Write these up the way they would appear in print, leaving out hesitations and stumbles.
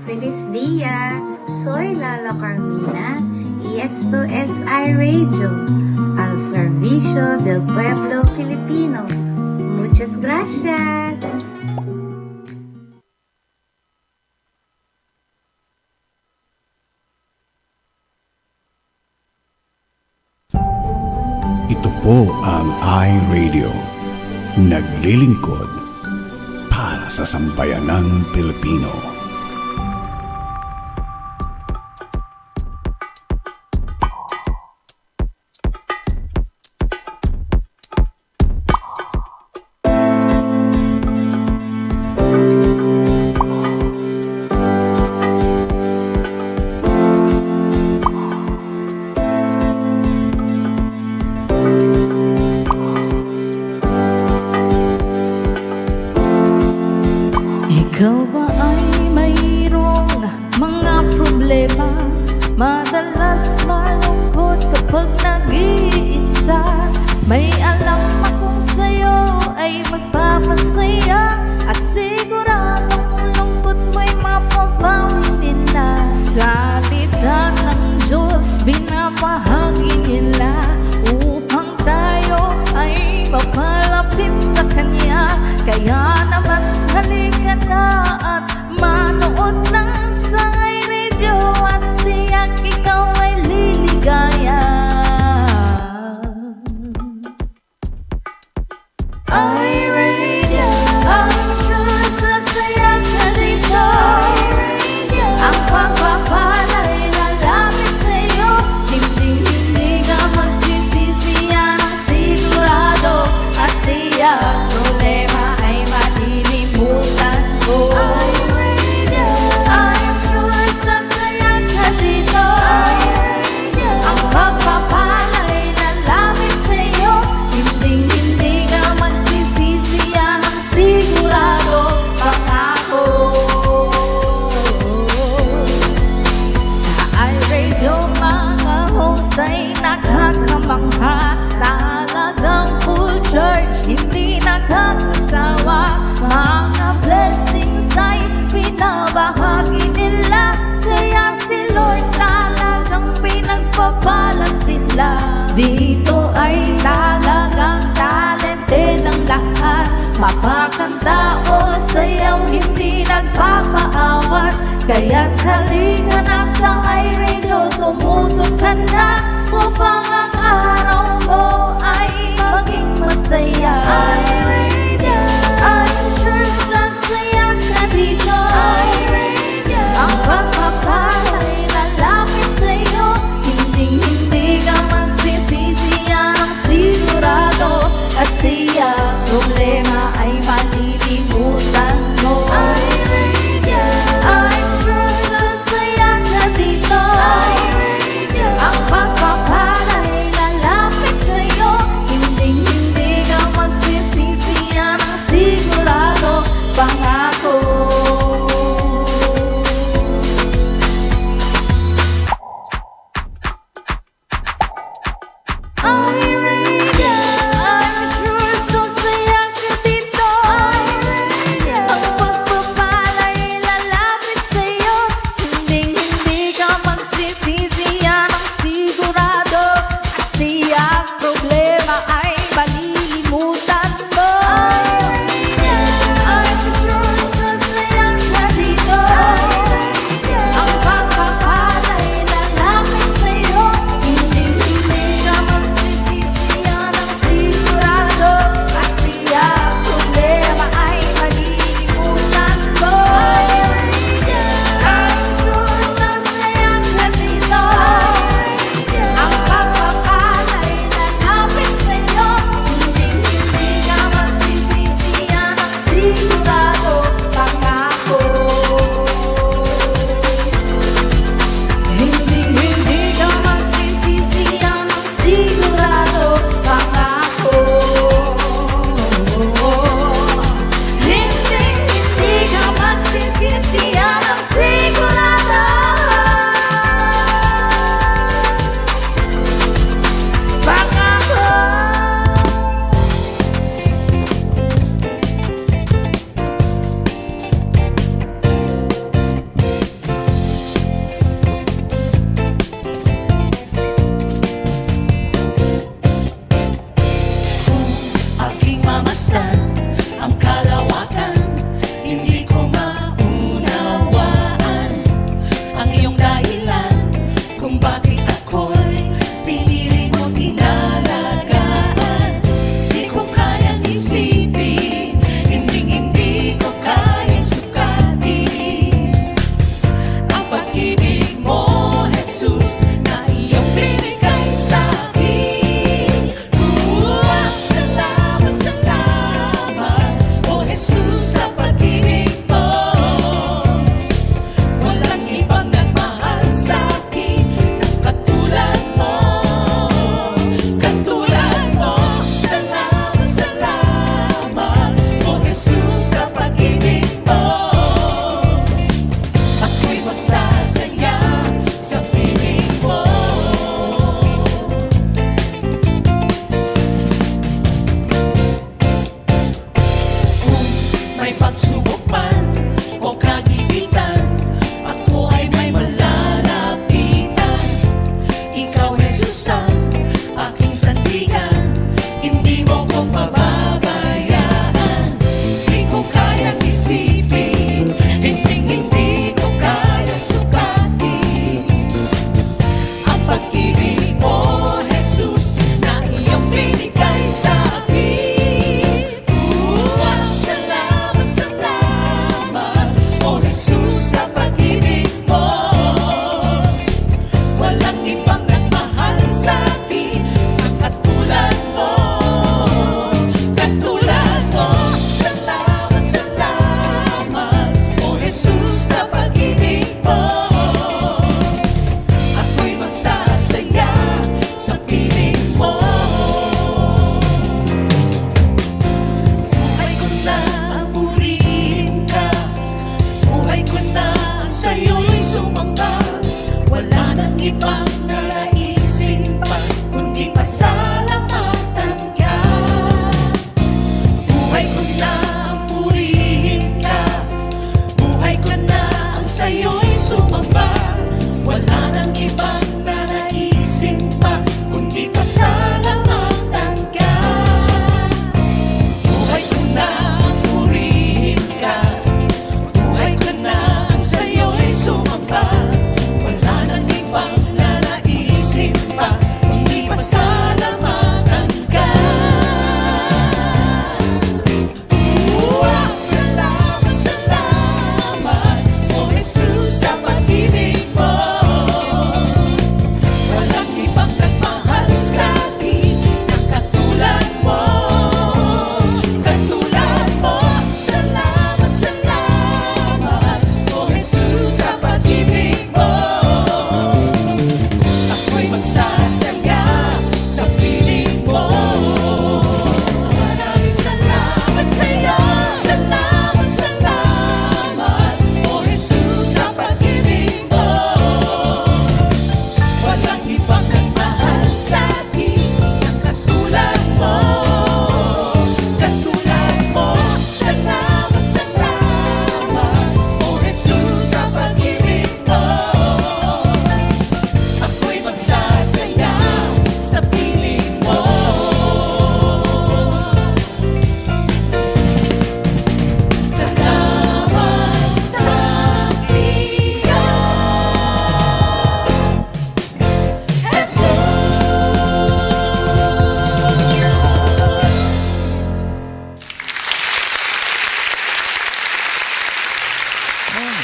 Feliz día, soy Lala Carmina y esto es iRadio, al servicio del pueblo filipino. Muchas gracias! Ito po ang iRadio, naglilingkod para sa sambayanang Pilipino. Ikaw ba ay mayroong mga problema? Madalas malungkot kapag nag-iisa. May alam akong sa'yo ay magpapasaya, at siguradong lungkot mo'y mapapawi nila. Salita ng Diyos binabahagi nila upang tayo ay mapalapit sa Kanya. Kaya naman halika na at manood na sa iRadio, at tiyak ikaw ay liligaya. iRadio, ang sure sasaya ka dito. Ang pagpapala'y lalapit sa'yo, hindi ka magsisisi, yan ang sigurado, at tiyak problema ay malilimutan mo. I'm sure sasaya ka dito. Ang pagpapala'y lalapit sa'yo, hindi ka magsisisi, yan ang sigurado, pangako. Sa iRadio mga host ay nakakamangha, talagang full charge, hindi nakakasawa. Mga blessings ay pinabahagi nila, kaya si Lord talagang pinagpapala sila. Dito ay talagang talented ang lahat, mapakanta o sayaw, hindi nagpapaawat. Kaya't halika na sa iRadio, tumutok ka na upang ang araw mo ay maging masaya. iRadio, I'm sure sasaya ka dito. Ang pagpapala'y lalapit sa'yo, hindi ka magsisisi, yan ang sigurado, at tiyak problema ay malilimutan mo. I'm sure sasaya ka dito. Ang pagpapala'y lalapit sa'yo, hindi ka magsisisi,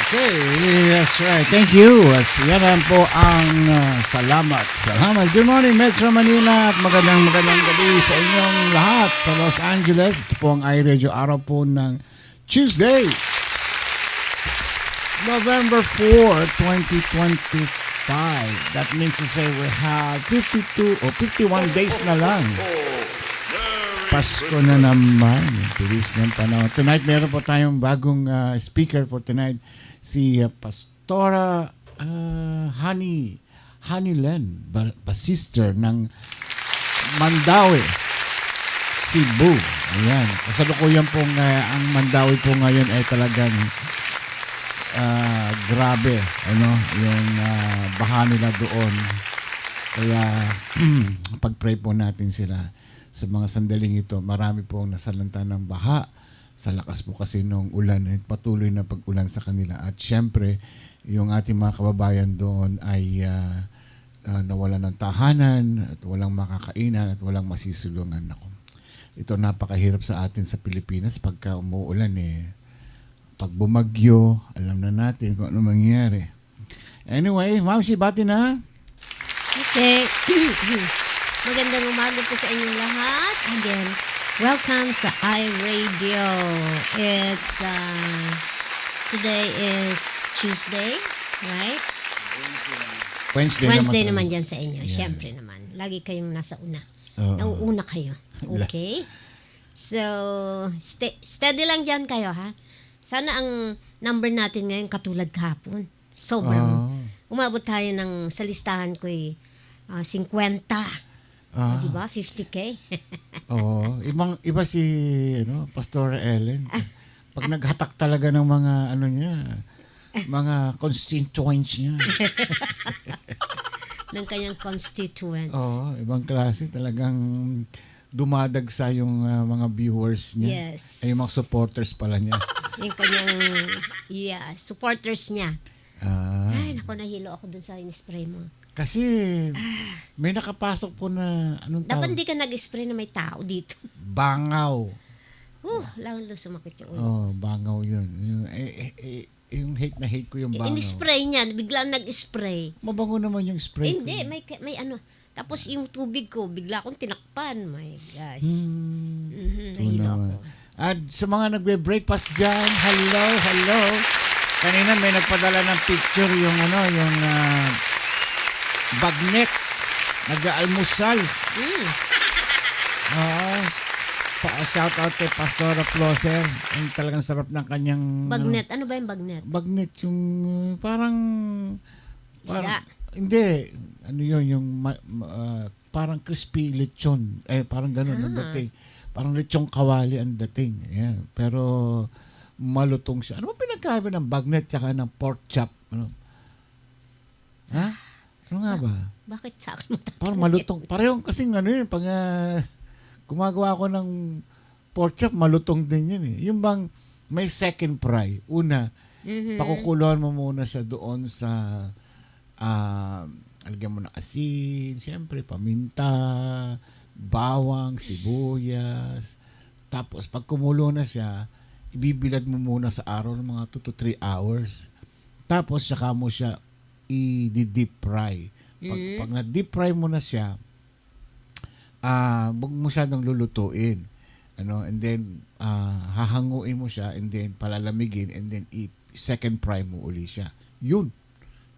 Okay, that's right. Thank you. Yan lang po ang salamat. Salamat. Good morning, Metro Manila at magandang gabi sa inyong lahat sa Los Angeles. Ito po ang iRadio araw po ng Tuesday, November 4, 2025. That means to say we have 52 or 51 days na lang. Pasko na naman. Bilis ng panahon. Tonight, meron po tayong bagong speaker for tonight. Si Pastora Honey Len, sister ng Mandawi, Cebu. Ayan. Kasalukuyan pong ang Mandawi po ngayon ay talagang grabe. Ano? Yung baha nila doon. Kaya pag-pray po natin sila. Sa mga sandaling ito, marami pong nasalanta ng baha sa lakas po kasi nung ulan, patuloy na pag-ulan sa kanila. At syempre, yung ating mga kababayan doon ay nawalan ng tahanan at walang makakainan at walang masisulungan. Ako. Ito napakahirap sa atin sa Pilipinas pagka umuulan eh. Pag bumagyo, alam na natin kung ano mangyayari. Anyway, Ma'am, bati na. Okay. Magandang umaga po sa inyong lahat. Again, welcome sa iRadio. It's, today is Tuesday, right? Wednesday naman dyan sa inyo. Yeah. Siyempre naman. Lagi kayong nasa una. Nauuna kayo. Okay? So, steady lang dyan kayo, ha? Sana ang number natin ngayon katulad kahapon. Sobrang. Umabot tayo ng, sa listahan ko 50. Diba? 50K? Oo. Iba si Pastor Ellen. Pag naghatak talaga ng mga mga constituents niya. Ng kanyang constituents. Oo. Ibang klase. Talagang dumadagsa yung mga viewers niya. Yes. Ay, yung mga supporters pala niya. Yung kanyang, supporters niya. Ay, naku, nahilo ako dun sa in-spray mo. Kasi may nakapasok po na anong tawag? Dapat hindi ka nag-spray na may tao dito. Bangaw. Lalo sumakit yung ulo. Bangaw yun. Yung hate ko yung bangaw. In-spray niya, bigla nag-spray. Mabango naman yung spray. Hindi, may ano. Tapos yung tubig ko, bigla akong tinakpan. My gosh. Nahilo ako. At sa mga nagbe-breakfast dyan, hello. Kanina may nagpadala ng picture yung bagnet. Nag-aalmusal. Shout out kay Pastora Floser. Ang talagang sarap ng kanyang... Bagnet. Ano ba yung bagnet? Bagnet yung parang... Isda. Hindi. Ano yun? Yung parang crispy lechon. Parang ganun ang dating. Parang lechong kawali ang dating. Ayan. Pero malutong siya. Ano ba pinagkaiba ng bagnet tsaka ng pork chop? Ano? Ha? Ano nga ba? Bakit sa akin mo tatanungin? Parang malutong. Parehong kasing pag gumagawa ko ng pork chop, malutong din yun eh. Yung bang may second fry. Una, pakukuluan mo muna siya doon sa alagyan mo ng asin, siyempre, paminta, bawang, sibuyas. Tapos, pag kumulo na siya, ibibilad mo muna sa araw ng mga 2 to 3 hours. Tapos, saka mo siya i-deep fry. Pag na-deep fry mo na siya, huwag mo masyadong lulutuin. And then, hahanguin mo siya, and then palalamigin, and then second fry mo uli siya. Yun.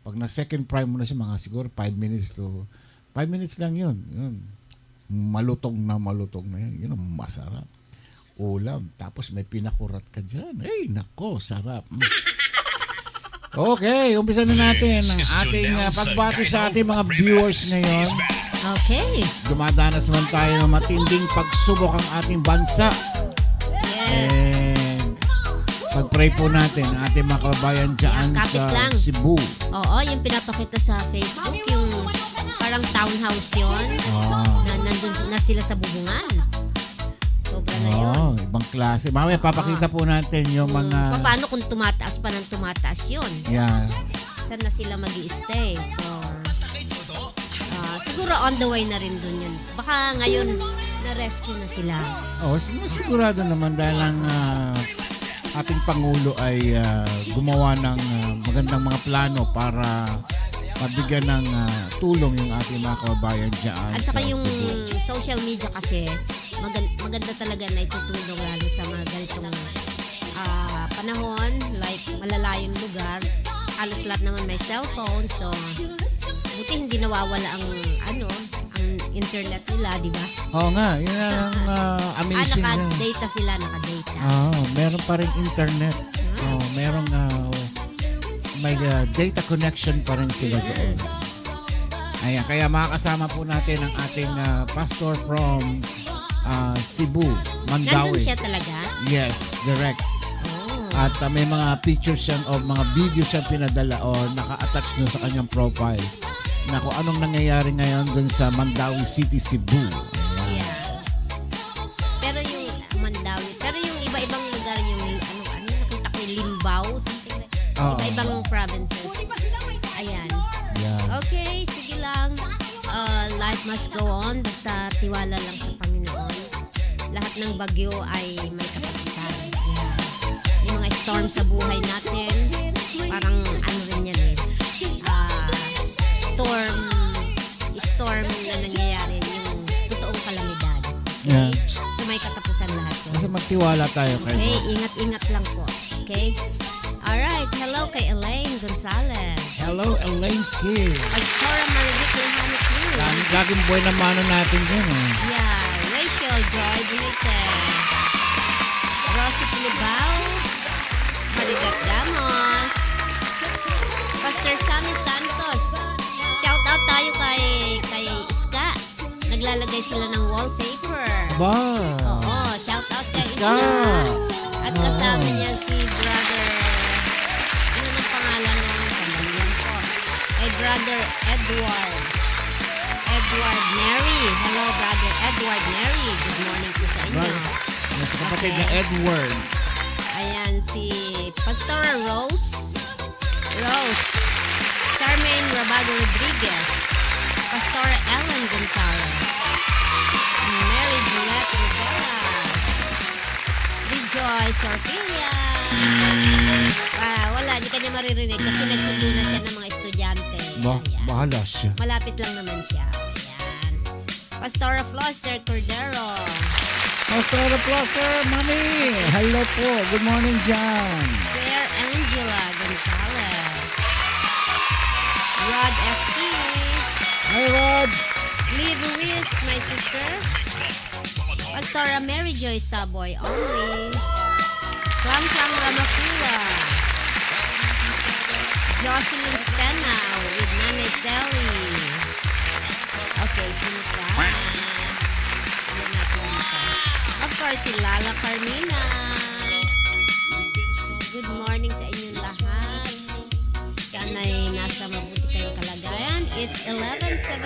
Pag na-second fry mo na siya, mga siguro 5 minutes lang yun. Malutong na yun. Yun ang masarap. Ulam. Tapos may pinakurat ka dyan. Ay, nako, sarap. Okay, umpisa na natin ang ating pagbati sa ating mga viewers ngayon. Okay. Dumadanas naman tayo ng matinding pagsubok ang ating bansa. Yes. And pag-pray po natin ang ating mga kababayan dyan sa lang. Cebu. Oo, yung pinapakita sa Facebook, yung parang townhouse yun. Na nandun na sila sa bubungan. Sobra na yun. Ibang klase. Mamaya papakita po natin yung mga... Paano kung tumataas pa ng tumataas yun? Yeah. Saan na sila mag-i-stay? So, siguro on the way na rin dun yun. Baka ngayon, na-rescue na sila. Sigurado naman dahil ang ating Pangulo ay gumawa ng magandang mga plano para mabigyan ng tulong yung ating mga kababayan dyan At saka sa yung Cebu. social media kasi, maganda talaga na itutulong lalo sa mga ganitong panahon, like malalayong lugar. Halos lahat naman may cellphone, so buti hindi nawawala ang internet nila, di ba? Oo nga, yun ang amazing. Naka-data sila, naka-data. Meron pa rin internet. Merong may data connection pa rin sila doon. Ayan, kaya makakasama po natin ang ating pastor from Cebu, Mandaue. Nandun siya talaga? Yes, direct. At may mga pictures siyang o mga video siyang pinadala o naka-attach doon sa kanyang profile na kung anong nangyayari ngayon doon sa Mandaue City, Cebu. Ayan. Yeah. Pero yung Mandaue, pero yung iba-ibang lugar, yung nakita ko yung Limbao, something like iba-ibang provinces. Ayan. Yeah. Okay, sige lang. Life must go on, basta tiwala lang sa Panginoon. Lahat ng bagyo ay may kapagitan. Yeah. Yung mga storm sa buhay natin, parang rin yan storm na nangyayari, yung totoong kalamidad. Okay? Yeah. So may katapusan lahat po. Kasi magtiwala tayo kay Okay, Lord. ingat-ingat lang po. Okay? Alright, hello kay Elaine Gonzalez. Hello, Elainsky. Pastora Marivic Lehamit Cruz. Laging buhay na mano natin yun. Yeah, Rachel Joy Benitez. Rosie Pilibao. Marigat Damos. Pastor Sammy Santos. Shout out tayo kay Iska. Naglalagay sila ng wallpaper. Ba? Oo, shout out kay Iska. At kasama niya si brother, ano nang pangalan ng pamilyan ko? Kay brother Edward Neri. Hello, brother Edward Neri. Good morning po sa inyo. Sa kapatid na Edward. Ayan, si Pastora Rose Charmaine Rabago Rodriguez, Pastora Ellen Gonzalez, Mary Juliette Rivera, Rejoice Orfilia. Wala, hindi kanya maririnig kasi nagtutuna siya ng mga estudyante. Ayan. Bahala siya. Malapit lang naman siya. Ayan. Pastora Flosser Cordero. Pastor Placer, Mami. Hello po. Good morning, John. Claire Angela Gonzalez. Rod F.T. Hi, Rod. Lee Ruiz, my sister. Pastora Mary Joy Saboy only. Klang Ramakula. Jocelyn Stena with Nanay Sally. Okay, sino pa? Yan natin dito. Of course, si Lala Carmina. Good morning sa inyong lahat. Sana'y nasa mabuti kayong kalagayan. It's 11:17.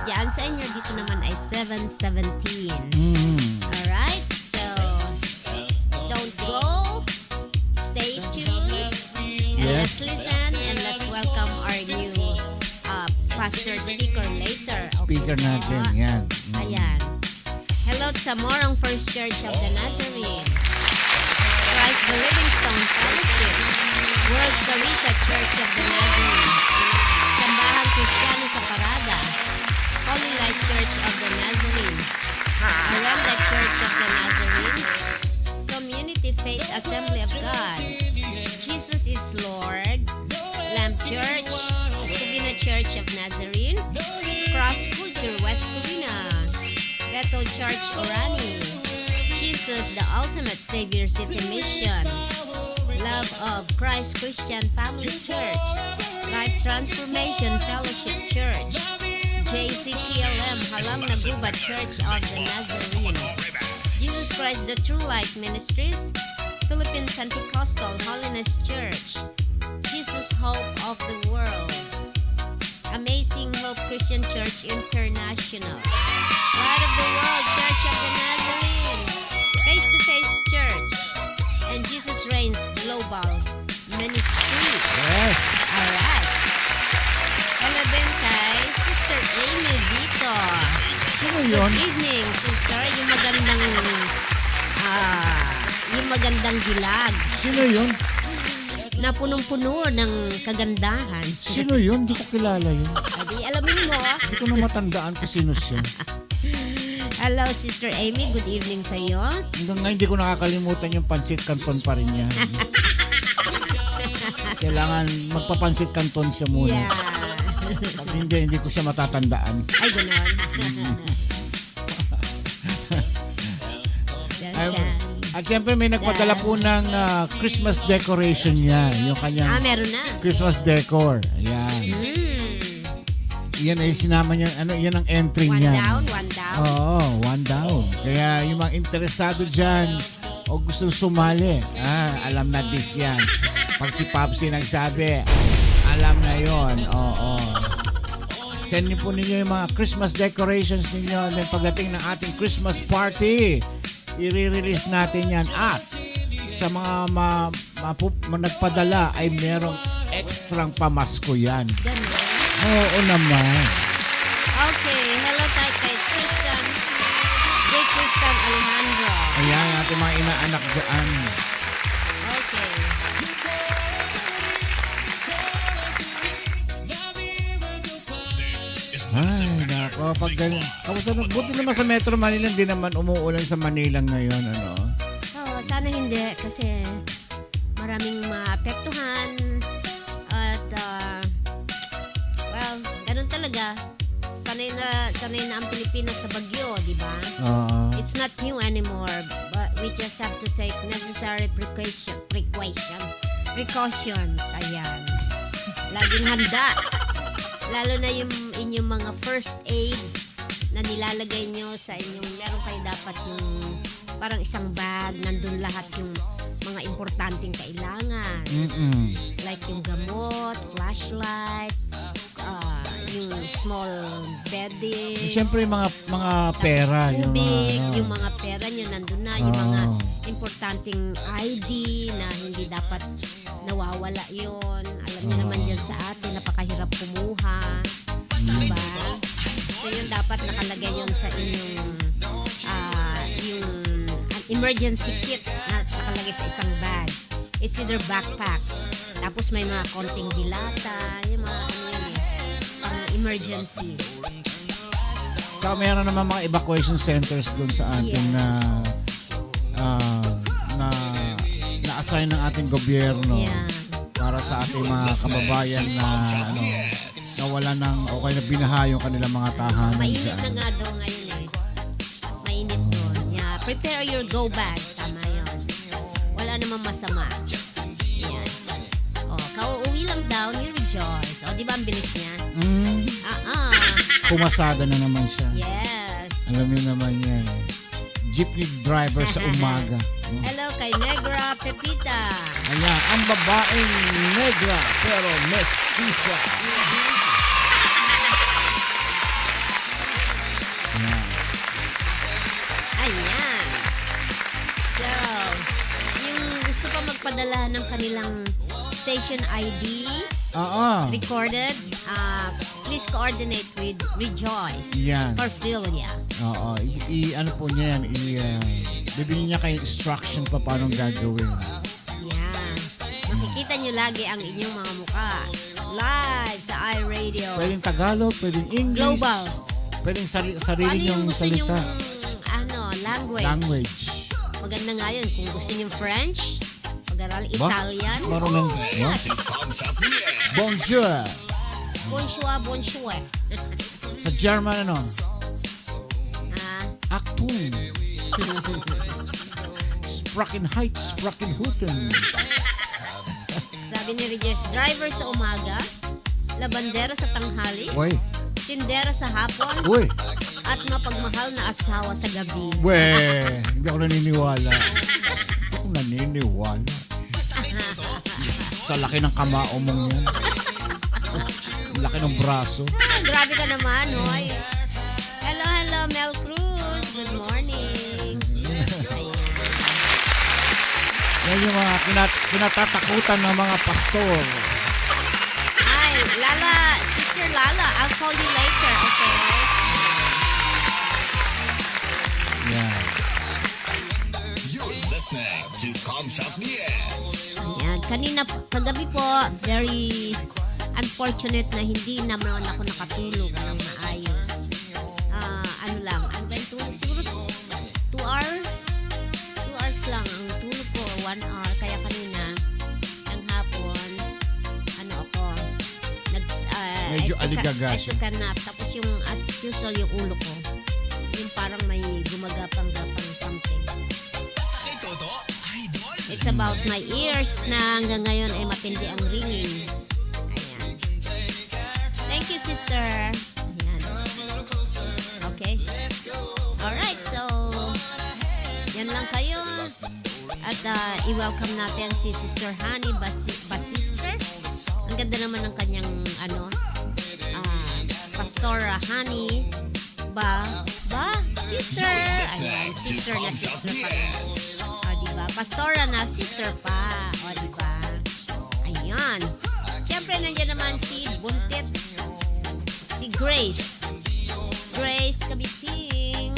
Diyan sa inyo, dito naman ay 7:17. Alright? So, don't go. Stay tuned. And let's listen and let's welcome our new pastor speaker later. Speaker natin. Yan. Ayan. Hello sa Morong First Church of the Nazarene, Christ the Living Stone Fellowship, World Sarita Church of the Nazarene, Sambahan Kristiyano sa Parada, Holy Light Church of the Nazarene, Aranda Church of the Nazarene, Community Faith Assembly of God, Jesus is Lord, Lamb Church, Sabina Church of Nazarene, Cross Culture West Covina, Bethel Church Orani, Jesus the Ultimate Savior City Mission, Love of Christ Christian Family Church, Life Transformation Fellowship Church, JCTLM Halam Naguba Church of the Nazarene, Jesus Christ the True Light Ministries, Philippine Pentecostal Holiness Church, Jesus Hope of the World, Amazing Hope Christian Church International, Light of the World Church of the Nazarene, Face to Face Church, and Jesus Reigns Global Ministry. Yes. Alright. Hello din kay Sister Amy Vito. Sino yun? Good evening, sister. Yung magandang dilag Sino yun? na punong-puno ng kagandahan. Sino yun? Hindi ko kilala yun. Adi, alamin mo. Hindi ko na matandaan kung sino siya. Hello, Sister Amy. Good evening sa iyo. Hanggang ngayon, hindi ko nakakalimutan yung pansit canton pa rin yan. Kailangan magpapansit canton siya muna. Yeah. Pag hindi ko siya matatandaan. Ay, gano'n. At siyempre may nagpadala po ng Christmas decoration niya. Yung kanyang Meron na. Christmas decor. Ayan. Yan ay sinama niya. Yan ang entry One niya. down, one down. Oo, one down. Kaya yung mga interesado dyan o gusto sumali, alam na this yan. Pag si Popsi nagsabi, alam na yon. Oo. Send niyo po ninyo yung mga Christmas decorations ninyo. Then pagdating ng ating Christmas party, i-release natin yan. At sa mga nagpadala ay merong extrang pamasko yan. Ganun. Oo naman. Okay. Hello tayo kay Tristan. Kay Tristan Alejandro. Ayan, ating mga inaanak dyan. Okay. Ay, nako. Pag ganyan. Kamusta na? Buti naman sa Metro Manila, hindi naman umuulan sa Manila ngayon, ano? Sana hindi kasi maraming maapektuhan at well, ganun talaga. Sanay na ang Pilipinas sa bagyo, di ba? It's not new anymore, but we just have to take necessary precautions. Ayan. Laging handa. Lalo na yung inyong mga first aid na nilalagay nyo sa inyong, meron kayo dapat yung parang isang bag, nandun lahat yung mga importanteng kailangan. Like yung gamot, flashlight, yung small bedding. Siyempre yung mga pera. Tubig, yung mga pera nyo nandun na, yung mga importanteng ID na hindi dapat nawawala yon. Alam niyo naman dyan sa atin, napakahirap kumuha. Diba? So yun dapat nakalagay yun sa inyong yung emergency kit na nakalagay sa isang bag. It's either backpack. Tapos may mga konting dilata, yung mga pang emergency. Saka meron naman mga evacuation centers dun sa atin na-assign ng ating gobyerno. Yeah. Para sa ating mga kababayan na nawala ng o kaya na binaha yung kanilang mga tahanan. Mainit dyan. na nga daw ngayon eh. Mainit doon. Yeah. Prepare your go bag. Tama yun. Wala namang masama. Yan. Kauuwi lang daw, you rejoice. Di ba ang bilis niya? Pumasada na naman siya. Yes. Alam niyo naman yan. Jeepney driver sa umaga. Hello kay Negra Pepita. Ayan, ang babaeng negra pero mestiza. Ayan. So, yung gusto pa magpadala ng kanilang station ID recorded, please coordinate with Rejoice. Yan. Corfilia. Oo. Ano po niya yan? Bibigyan niya kayo instruction pa paano gagawin. Yan. Makikita nyo lagi ang inyong mga mukha. Live sa iRadio. Pwedeng Tagalog, pwedeng English. Global. Pwedeng sarili Ano yung niyong gusto salita. Language. Maganda nga yun. Kung gusto nyo French, mag-aral Italian. Marunong. Bonjour. Bonjour. Sa German ano? Ah, Achtung. Sprachenheit, Sprachenhuten. sabi ni Regis, driver sa umaga, labandero sa tanghali, Uy. tindera sa hapon, Uy. at mapagmahal na asawa sa gabi. Hindi ako naniniwala. Hindi ako naniniwala. Sa laki ng kamao mong yan. Laki ng braso. Grabe ka naman, hoy. Hello, Mel Cruz. Good morning. Yan yung mga kinatatakutan ng mga pastor. Ay, Sister Lala, I'll call you later, okay? Yan. You're listening back to Comshop Yes. Ayan. Kagabi po, very unfortunate na hindi naman ako nakatulog ng maayos. Ano lang, ano ba yung tulog? Siguro 2 hours? 2 hours lang ang tulog ko, 1 hour. Kaya kanina, ng hapon, ano ako, Medyo I aligaga siya. took a nap. Tapos yung, as usual, yung ulo ko, yung parang may gumagapang-gapang something. Basta kay Toto, idol. It's about my ears na hanggang ngayon ay matindi ang ringing. Ayan. Thank you, sister. Ayan. Okay. Alright, so yan lang kayo. At i-welcome natin si Sister Honey Basister. Ang ganda naman ng kanyang Pastora Honey Sister. Ayan, sister na sister pa rin. O, diba? Pastora na sister pa. O, diba? Ayan. Siyempre, nandiyan naman si Buntit. Si Grace. Grace Kabigting.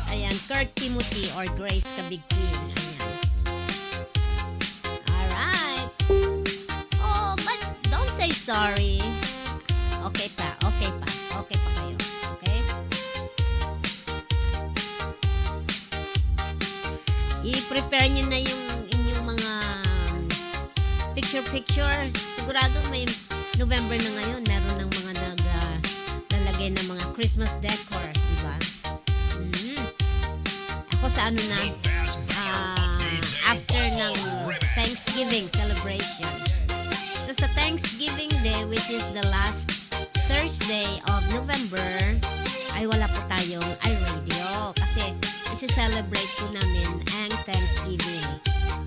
Ayan, Kurt Timothy or Grace Kabigting. Ayan. Alright. Oh, but don't say sorry. Okay pa. Okay pa. Okay pa kayo. Okay? I-prepare nyo na yung inyong mga picture. Sigurado may November na ngayon. Meron ng mga nalagay ng mga Christmas decor. Diba? Ako sa ano na, after ng Thanksgiving celebration. So sa Thanksgiving Day, which is the last Thursday of November, ay wala po tayong iRadio kasi isi-celebrate po namin ang Thanksgiving.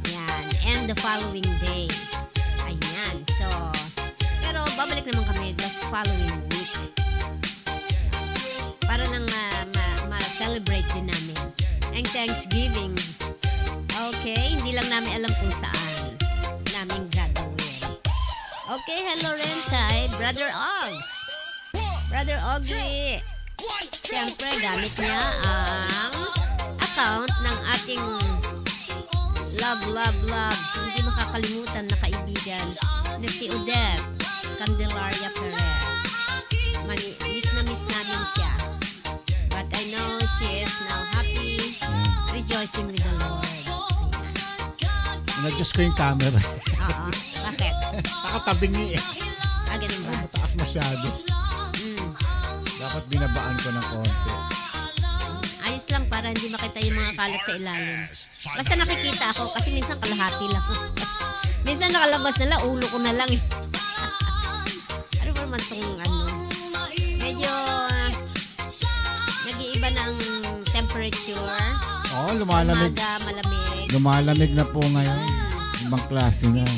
Yan. And the following day. Ayan. So, pero babalik naman kami the following week. Para nang ma-celebrate din namin ang Thanksgiving. Okay, hindi lang namin alam kung saan namin gagawin. Okay, hello rin kay Brother Ogs. Brother Oggy. Siyempre, gamit niya ang account ng ating love, hindi makakalimutan na kaibigan na si Odette Candelaria Perez. Miss na miss namin siya. But I know she is now happy, rejoicing with the Lord. Na-adjust ko yung camera. Oo. Bakit? Nakatabing niya eh. Ganun ba? Mataas masyado. Dapat binabaan ko ng konti. Ayos lang para hindi makita yung mga kalat sa ilalim. Basta nakikita ako kasi minsan kalahati lang. Minsan nakalabas na lang, ulo ko na lang. Ano ba naman itong medyo nag-iiba ng temperature. Oo, lumalamig. Sa umaga, malamig. Lumalamig na po ngayon. Ibang klase na.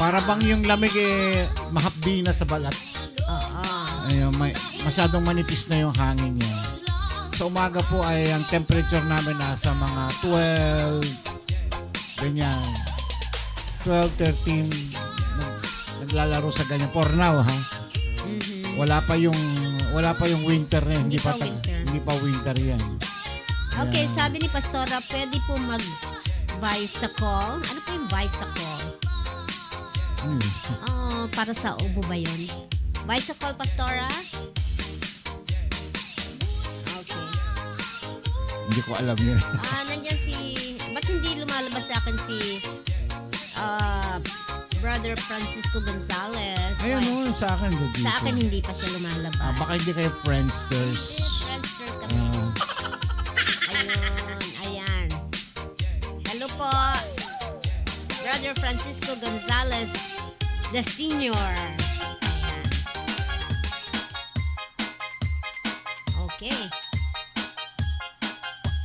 Para bang yung lamig mahapdi na sa balat. Oo. Ayun, masyadong manipis na yung hangin niya. Sa umaga po ay ang temperature namin nasa mga 12, ganyan. 12, 13, naglalaro sa ganyan. For now, ha? Mm-hmm. Wala pa yung winter na yun. Hindi pa winter yan. Okay, sabi ni Pastora, pwede po mag-bicycle. Ano po yung bicycle? Para sa ubo ba yun? Bicycle, Pastora? Okay. Hindi ko alam yun. Nandyan ba't hindi lumalabas sa akin si Brother Francisco Gonzalez? Ayun o, sa akin. Dito. Sa akin hindi pa siya lumalabas. Baka hindi kayo friendsters. Friendster kami. Ayan. Hello po, Brother Francisco Gonzalez, the senior. Ayan. Okay.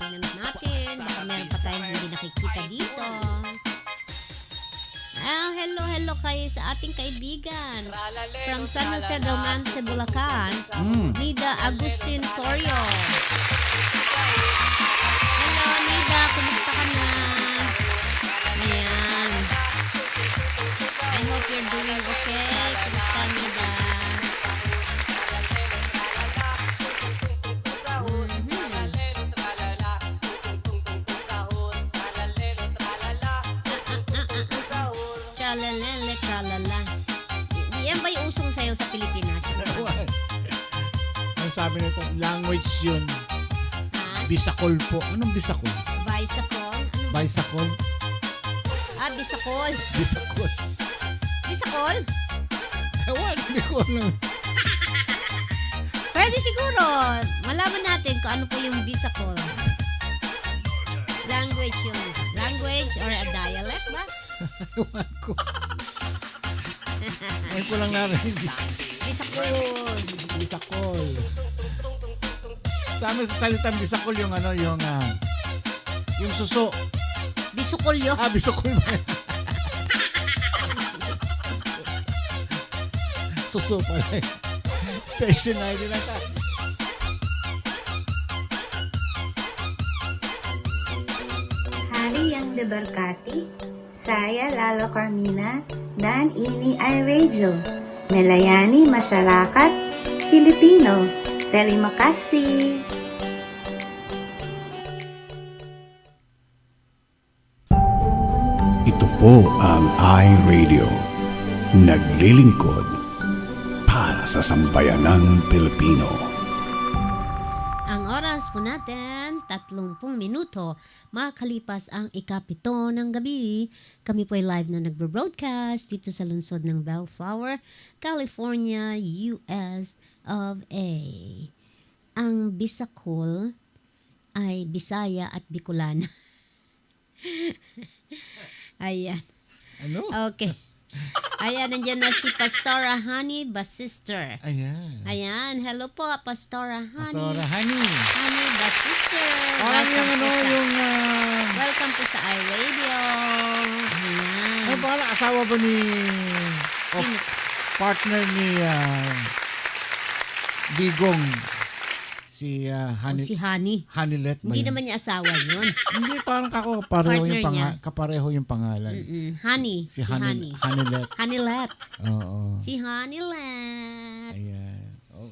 Tingnan natin. Baka meron pa tayong hindi nakikita dito. Hello kayo sa ating kaibigan from San Jose del Monte, Bulacan, Nida Agustin Sorio. Hello, Nida. Kumusta ka na? Ayan. I hope you're doing okay. Kumusta, Nida? sa Pilipinas. Ewan. Ang sabi nito, language yun. Ha? Bisakol po. Anong bisakol? Bicycle? Ano? Bisakol? Bisakol. Bisakol. Bisakol? Ewan, hindi ko alam. Pwede siguro. Malaman natin kung ano po yung Bisakol. Language yung language or a dialect ba? Ewan ko. Ngayon ko lang narinig. Bisakol. Bisakol. Sa amin sa salitang bisakol yung ano, yung suso. Bisukol yun. Bisakol ba? Suso pala. Station ID lang ka. Hari yang debarkati, saya Lalo Carmina dan ini ay Radio. Melayani Masyarakat Filipino. Terima kasih. Ito po ang iRadio. Naglilingkod para sa sambayanang Pilipino. Ang oras po natin, 30 minuto. Makakalipas ang ikapito ng gabi. Kami po ay live na nagbo-broadcast dito sa lungsod ng Bellflower, California, US of A. Ang Bisakol ay Bisaya at Bicolana. Ayan. Ano? Okay. Ayan, nandiyan na si Pastora Honey Basister. Ayan. Ayan, hello po, Pastora Honey. Pastora Honey. Honey Basister. Parang yung ano, yung... Welcome po sa iRadio. Ayan. Ano ba asawa ba ni... Sino? partner ni Digong. Si Honey. Si Honey. Honeylet ba Hindi yun? naman niya asawa yun. Hindi, parang kapareho Partner yung, niya. kapareho yung pangalan. Honey. Si Honeylet. Honeylet. Oo. Si Honeylet. Ayan. Oh.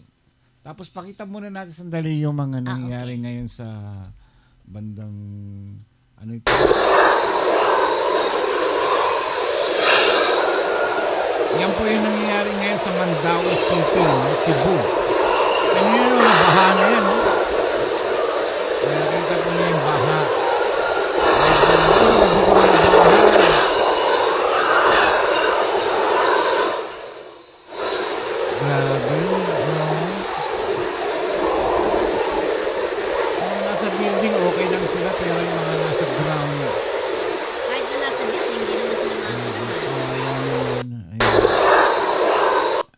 Tapos pakita muna natin sandali yung mga nangyayari ngayon sa bandang ano ito? Yan po yung nangyayari ngayon sa Mandaue City, Cebu. Ano yun, mga baha na yan, no? Kaya kita po niya yung baha. Grabe, no? Mga nasa building, okay lang sila, pero yung mga nasa ground, Kahit na nasa building, hindi naman sila makakita.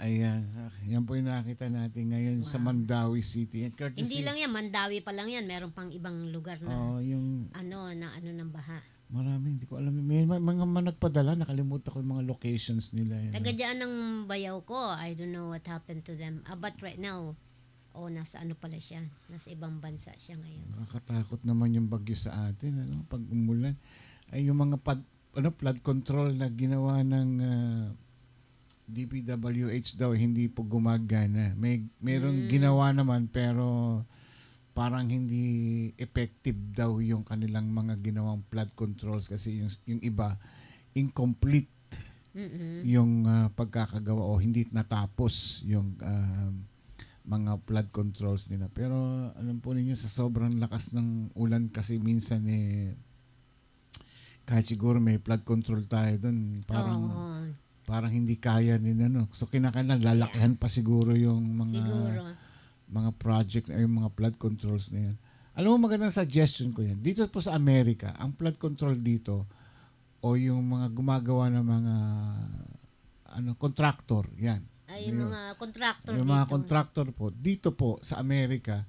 Ayan. Yan po yung nakita natin ngayon sa Mandaue City. And courtesy, Hindi lang yan, Mandawi pa lang yan. Meron pang ibang lugar na yung ano ng baha. marami, hindi ko alam. May mga nagpadala, nakalimutan ko yung mga locations nila. Yan. Taga dyan ng bayaw ko. I don't know what happened to them. But right now, nasa ano pala siya. Nasa ibang bansa siya ngayon. Nakakatakot naman yung bagyo sa atin. Ano? Pag umulan. Ay yung mga flood control na ginawa ng DPWH daw, hindi po gumagana. Merong ginawa naman, pero parang hindi effective daw yung kanilang mga ginawang flood controls kasi yung iba incomplete yung pagkakagawa o hindi natapos yung mga flood controls nila. Pero alam po ninyo, sa sobrang lakas ng ulan kasi minsan kahit siguro may flood control tayo doon, parang hindi kaya nila, no? So kinakailangan lalakihan pa siguro yung mga project ay yung mga flood controls na yan. Alam mo, magandang suggestion ko yan. Dito po sa Amerika, ang flood control dito o yung mga gumagawa ng mga contractor, yan. Ay, yung mga contractor yung dito. mga contractor po, dito po sa Amerika,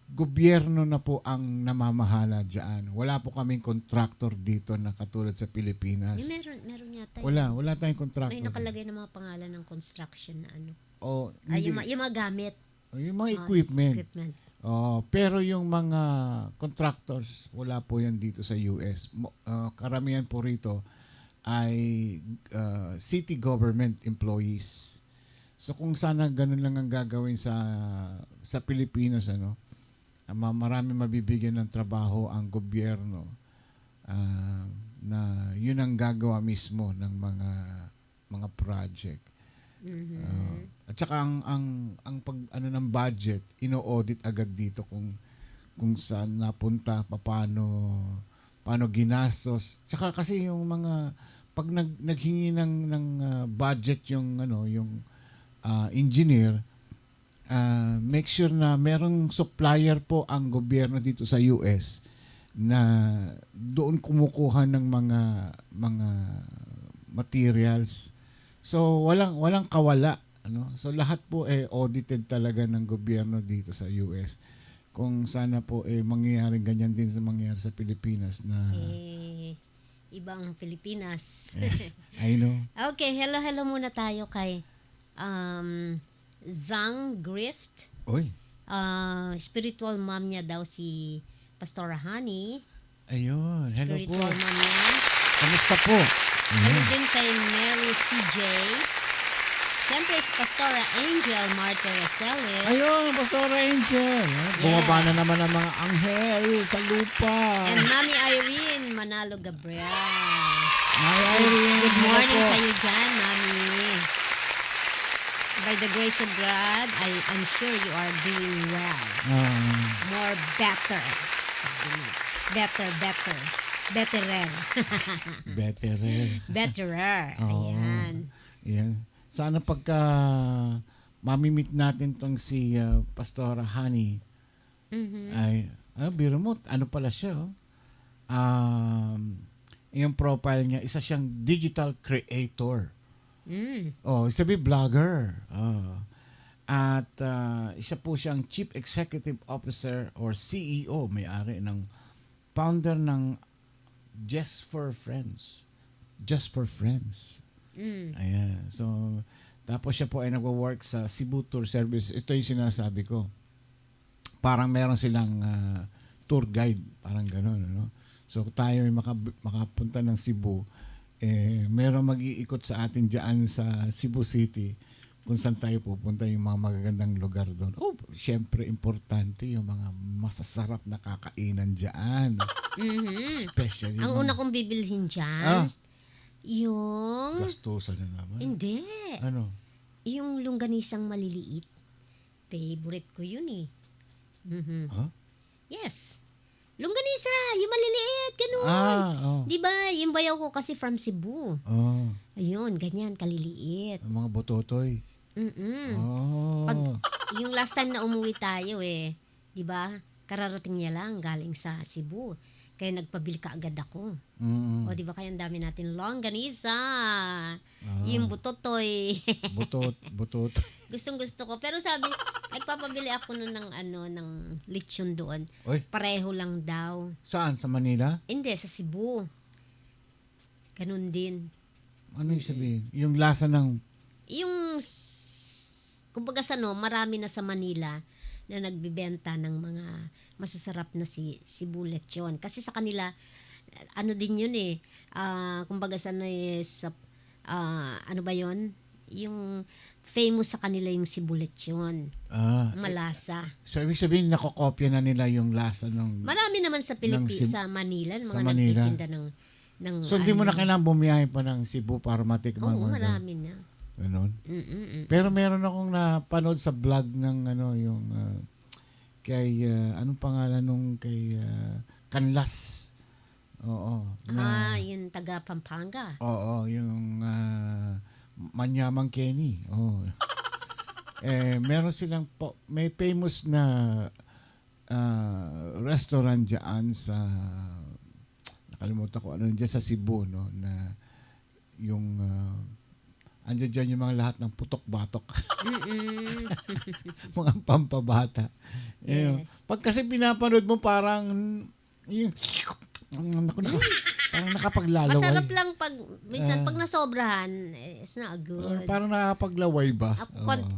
gobyerno na po ang namamahala dyan. Wala po kaming contractor dito na katulad sa Pilipinas. Meron yata. Wala tayong contractor. May nakalagay ng mga pangalan ng construction na ano. O, Ay, hindi. yung mga gamit. Yung mga equipment. Equipment. Pero yung mga contractors, wala po yan dito sa US. Karamihan po rito ay city government employees. So kung sana ganun lang ang gagawin sa Pilipinas, marami mabibigyan ng trabaho ang gobyerno na yun ang gagawa mismo ng mga project. At saka ang pag ano ng budget, ino-audit agad dito kung saan napunta, paano ginastos. Tsaka kasi yung mga pag naghingi ng budget yung engineer, make sure na merong supplier po ang gobyerno dito sa US na doon kumukuha ng mga materials. So walang kawala, ano? So lahat po audited talaga ng gobyerno dito sa US. Kung sana po mangyayari ganyan din sa mangyayari sa Pilipinas na Ibang Pilipinas. I know. Okay, hello muna tayo kay Zang Grift. Oy. Spiritual mom niya daw si Pastora Honey. Ayun. Hello po. Spiritual mom niya. Kamusta po? Hello din kay Mary CJ. Siyempre, si Pastora Angel Marta Rosales. Ayun, Pastor Angel. Bumaba na naman ang mga anghel sa lupa. And Mami Irene Manalo Gabriel. Hi, Irene. Good Hello morning po. sa iyo dyan, Mami. By the grace of God, I'm sure you are doing well. More better. Better. Betterer. Betterer. Ayan. Yan. Sana pagka mamimit natin tong si Pastora Honey, ay biro mo, ano pala siya, yung profile niya, isa siyang digital creator. Sabi vlogger. At isa po siyang Chief Executive Officer or CEO, may-ari ng founder ng Just for Friends. Ayan. So, tapos siya po ay nagwo-work sa Cebu Tour Service. Ito yung sinasabi ko. Parang meron silang tour guide. Parang gano'n. Ano? So, tayo ay makapunta ng Cebu. Meron mag-iikot sa atin dyan sa Cebu City kung saan tayo pupunta yung mga magagandang lugar doon. Siyempre, importante yung mga masasarap na kakainan dyan. Especially. Ang una kong bibilhin dyan, yung... Gastusan na naman. Hindi. Ano? Yung longganisang maliliit. Favorite ko yun eh. Huh? Yes. Longganisa, yung maliliit, ganun. Di ba? Yung bayaw ko kasi from Cebu. Ayun, ganyan, kaliliit. Ang mga bototoy. Pag, yung last time na umuwi tayo di ba? Kararating niya lang galing sa Cebu. Kaya nagpabili ka agad ako. O di ba kaya ang dami natin longganisa. Yung butotoy. Butot. Gustong-gusto ko. Pero sabi, nagpapabili ako nun ng lechon doon. Oy. Pareho lang daw. Saan? Sa Manila? Hindi, sa Cebu. Ganun din. Ano yung sabihin? Yung lasa ng... Yung, kumbaga marami na sa Manila na nagbibenta ng mga masasarap na Cebu lechon. Kasi sa kanila, ano din yun kumbaga ano ba yun? Yung famous sa kanila yung Cebu lechon. Malasa. So, ibig sabihin, nakokopya na nila yung lasa ng... Marami naman sa sa Manila, mga Manila. nagtitinda ng So, hindi mo na kailangan bumiyahe pa ng Cebu para matikman mo. marami na. Ganon. Pero meron akong napanood sa vlog ng yung kay anong pangalan nung kay Canlas. Oo. Yung taga Pampanga. Oo, yung Manyamang Kenny. Meron silang may famous na restaurant diyan sa nakalimutan ko ano diyan sa Cebu na yung andiyan dyan yung mga lahat ng putok-batok. Mga pampabata. Yes. Pag kasi pinapanood mo parang yung parang nakapaglalaway. Masarap lang minsan pag nasobrahan, it's not good. Parang nakapaglaway ba?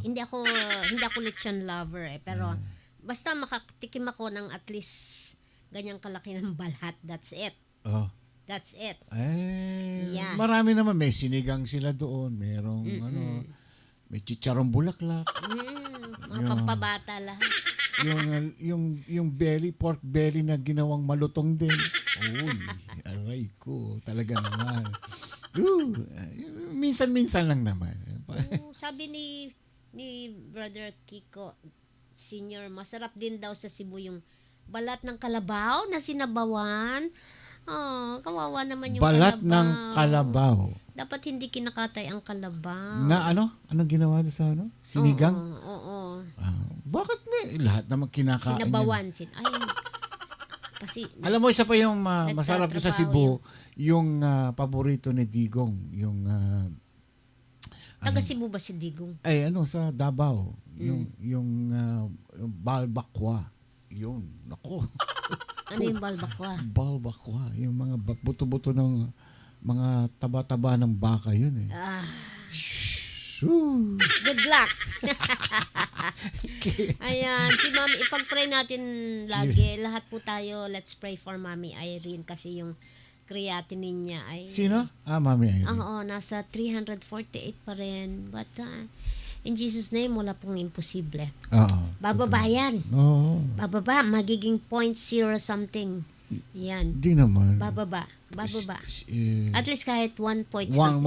Hindi ako lechon lover pero basta makatikim ako ng at least ganyang kalaki ng balat, that's it. That's it. Yeah. Marami naman. May sinigang sila doon. Merong may chicharong bulaklak. Mga pampabata lahat. yung belly, pork belly na ginawang malutong din. Uy, aray ko. Talaga naman. Minsan-minsan lang naman. Oo, sabi ni Brother Kiko Senior, masarap din daw sa Cebu yung balat ng kalabaw na sinabawan. Oh, kawawa naman yung Balat kalabaw. ng kalabaw. Dapat hindi kinakatay ang kalabaw. Na ano? Anong ginawa doon sa ano? Sinigang? Oo. Bakit may lahat naman kinakain yan? Sinabawan. Kasi, Alam mo, isa pa yung masarap doon sa Nagtatrabaho Cebu, yung paborito ni Digong, yung taga Cebu ba si Digong? sa Davao, yung balbakwa. Yun, nako. Ano yung balbakwa? Balbakwa, yung mga buto-buto ng mga taba-taba ng baka yun eh. Shoo. Good luck! Ayan, si Mami, ipag-pray natin lagi. Lahat po tayo, let's pray for Mami Irene kasi yung creatinine niya ay... Sino? Mami Irene. Oo, nasa 348 pa rin. But in Jesus' name, wala pong imposible. Oo. Bababa yan. Oo. Bababa, magiging 0.0 something. Yan. Di naman. Bababa. At least kahit 1 point 1.0 Yan,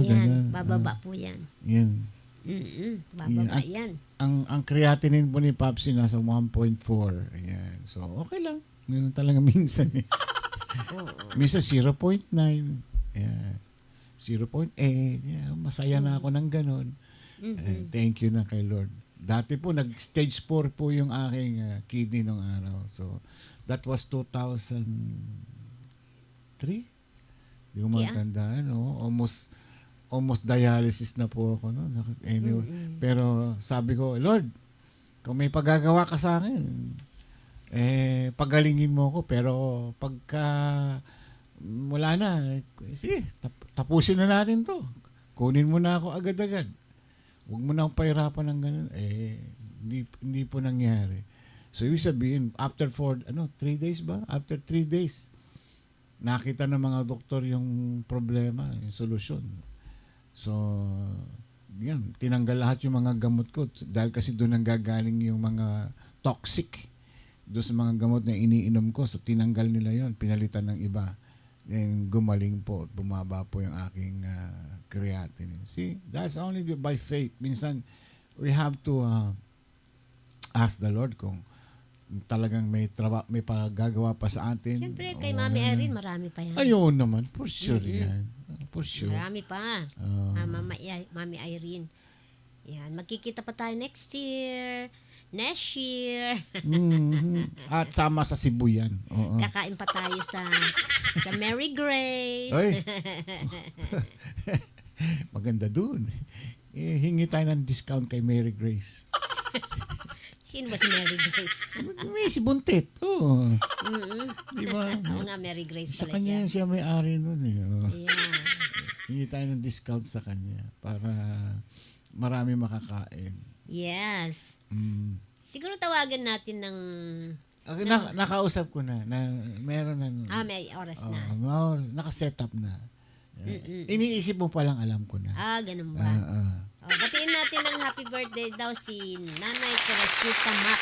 ganyan. bababa po yan. Yan. Bababa yan. Ang creatinine po ni Papsi nasa 1.4. Ayan. So, okay lang. Ganun talaga minsan eh. Minsan 0.9. Ayan. 0.8. Yeah, masaya na ako ng ganun. Thank you na kay Lord. Dati po, nag-stage 4 po yung aking kidney nung araw. So, that was 2003. Hindi ko matandaan. No? Almost dialysis na po ako. No? Anyway, pero sabi ko, Lord, kung may pagagawa ka sa akin, pagalingin mo ako. Pero pagka wala na, sige, tapusin na natin to. Kunin mo na ako agad-agad. Huwag mo na akong pahirapan ng ganun. Hindi po nangyari. So, ibig sabihin, after 3 days ba? After 3 days, nakita ng mga doktor yung problema, yung solusyon. So, yan, tinanggal lahat yung mga gamot ko. Dahil kasi doon ang gagaling yung mga toxic. Doon sa mga gamot na iniinom ko. So, tinanggal nila yon, pinalitan ng iba. Then, gumaling po. Bumaba po yung aking creatinine. See, that's only by faith. Minsan, we have to ask the Lord kung talagang may pagagawa pa sa atin. Siyempre, kay Mami Irene, marami pa yan. Ayun naman, for sure yan. For sure. Marami pa. Mami Irene. Yan, magkikita pa tayo next year. At sama sa Cebu yan. Oo. Kakain pa tayo sa Mary Grace. Ay. Maganda dun. Hingi tayo ng discount kay Mary Grace. Sino ba si Mary Grace? Si Buntit. Oo. Di ba? Oo nga, Mary Grace Sa pala kanya siya may-ari nun eh. Oo. Yeah. Hingi tayo ng discount sa kanya para marami makakain. Yes. Mm. Siguro tawagan natin ng... Okay, nakausap ko na meron ng... may oras na. Nakaset up na. Iniisip mo palang alam ko na. Ganun ba? Batiin natin ng happy birthday daw si Nanay Teresita Mac.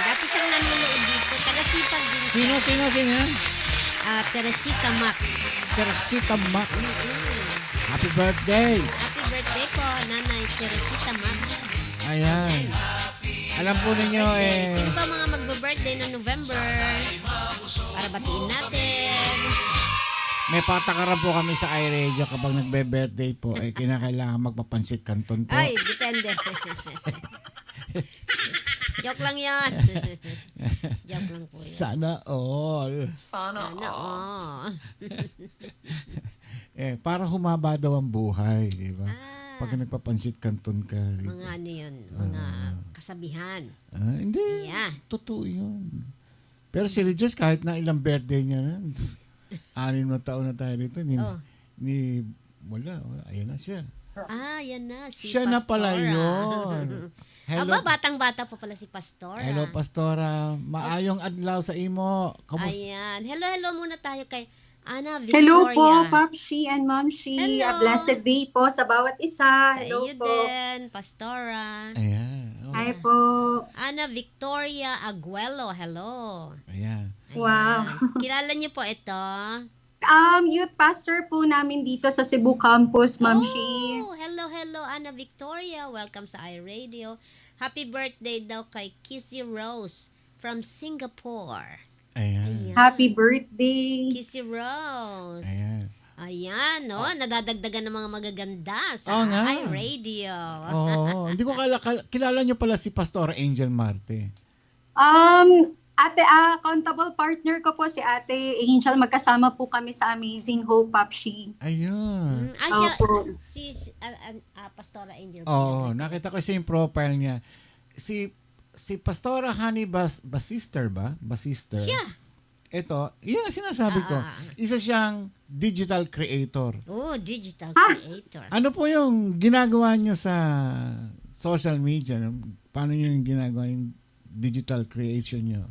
Dati siyang nanonood dito. Taga-sipag din siya. Sino? Teresita Mac. Teresita Mac. Happy birthday! Happy birthday po, Nanay Teresita Mac. Ayan. Alam po ninyo Sino ba mga magbe-birthday ng November? Para batiin natin. may patakaran po kami sa iRadio kapag nagbe-birthday po, kinakailangan magpapansit canton po. Ay, depende. Joke lang yan. Joke lang po yun. Sana all. Sana all. Para humaba daw ang buhay, di ba? Pag nagpapansit canton ka. Dito. Mga ano yun, mga kasabihan. Hindi. Yeah. Totoo yun. Pero si Rejoice, kahit na ilang birthday niya na, 6 na taon na tayo dito, wala, ayun na siya. Yan na, si Siya Pastora. na pala yun. Hello, batang-bata pa pala si Pastora. hello Pastora. Maayong adlaw sa imo. Kamusta? Ayan. Hello muna tayo kay Ana Victoria. Hello po, Papshi and Momshi. Hello. A blessed day po sa bawat isa. Sa Hello iyo po. din, Pastora. Ayan. Hi po. Ana Victoria Aguelo, hello. Ayan. Ayan. Wow. Kilala niyo po ito? Youth pastor po namin dito sa Cebu campus, Ma'am Shi. Oh, hello, Ana Victoria. Welcome sa iRadio. Happy birthday daw kay Kissy Rose from Singapore. Ayan. Happy birthday. Kissy Rose. Ayan. Ayan, no? Nadadagdagan ng mga magaganda sa Oo nga. iRadio. Oo. Hindi ko kilala nyo pala si Pastor Angel Marte. Ate, accountable partner ko po si Ate Angel. Magkasama po kami sa Amazing Hope, Papshi. Ayun. Siya, Opo. si Pastora Angel. Oo, nakita ko siya yung profile niya. Si Pastora Honey Basister ba? Basister. Siya. Ito, yun ang sinasabi ko. Isa siyang digital creator. Oh, digital creator. Ano po yung ginagawa nyo sa social media? Paano nyo yung ginagawa yung digital creation nyo?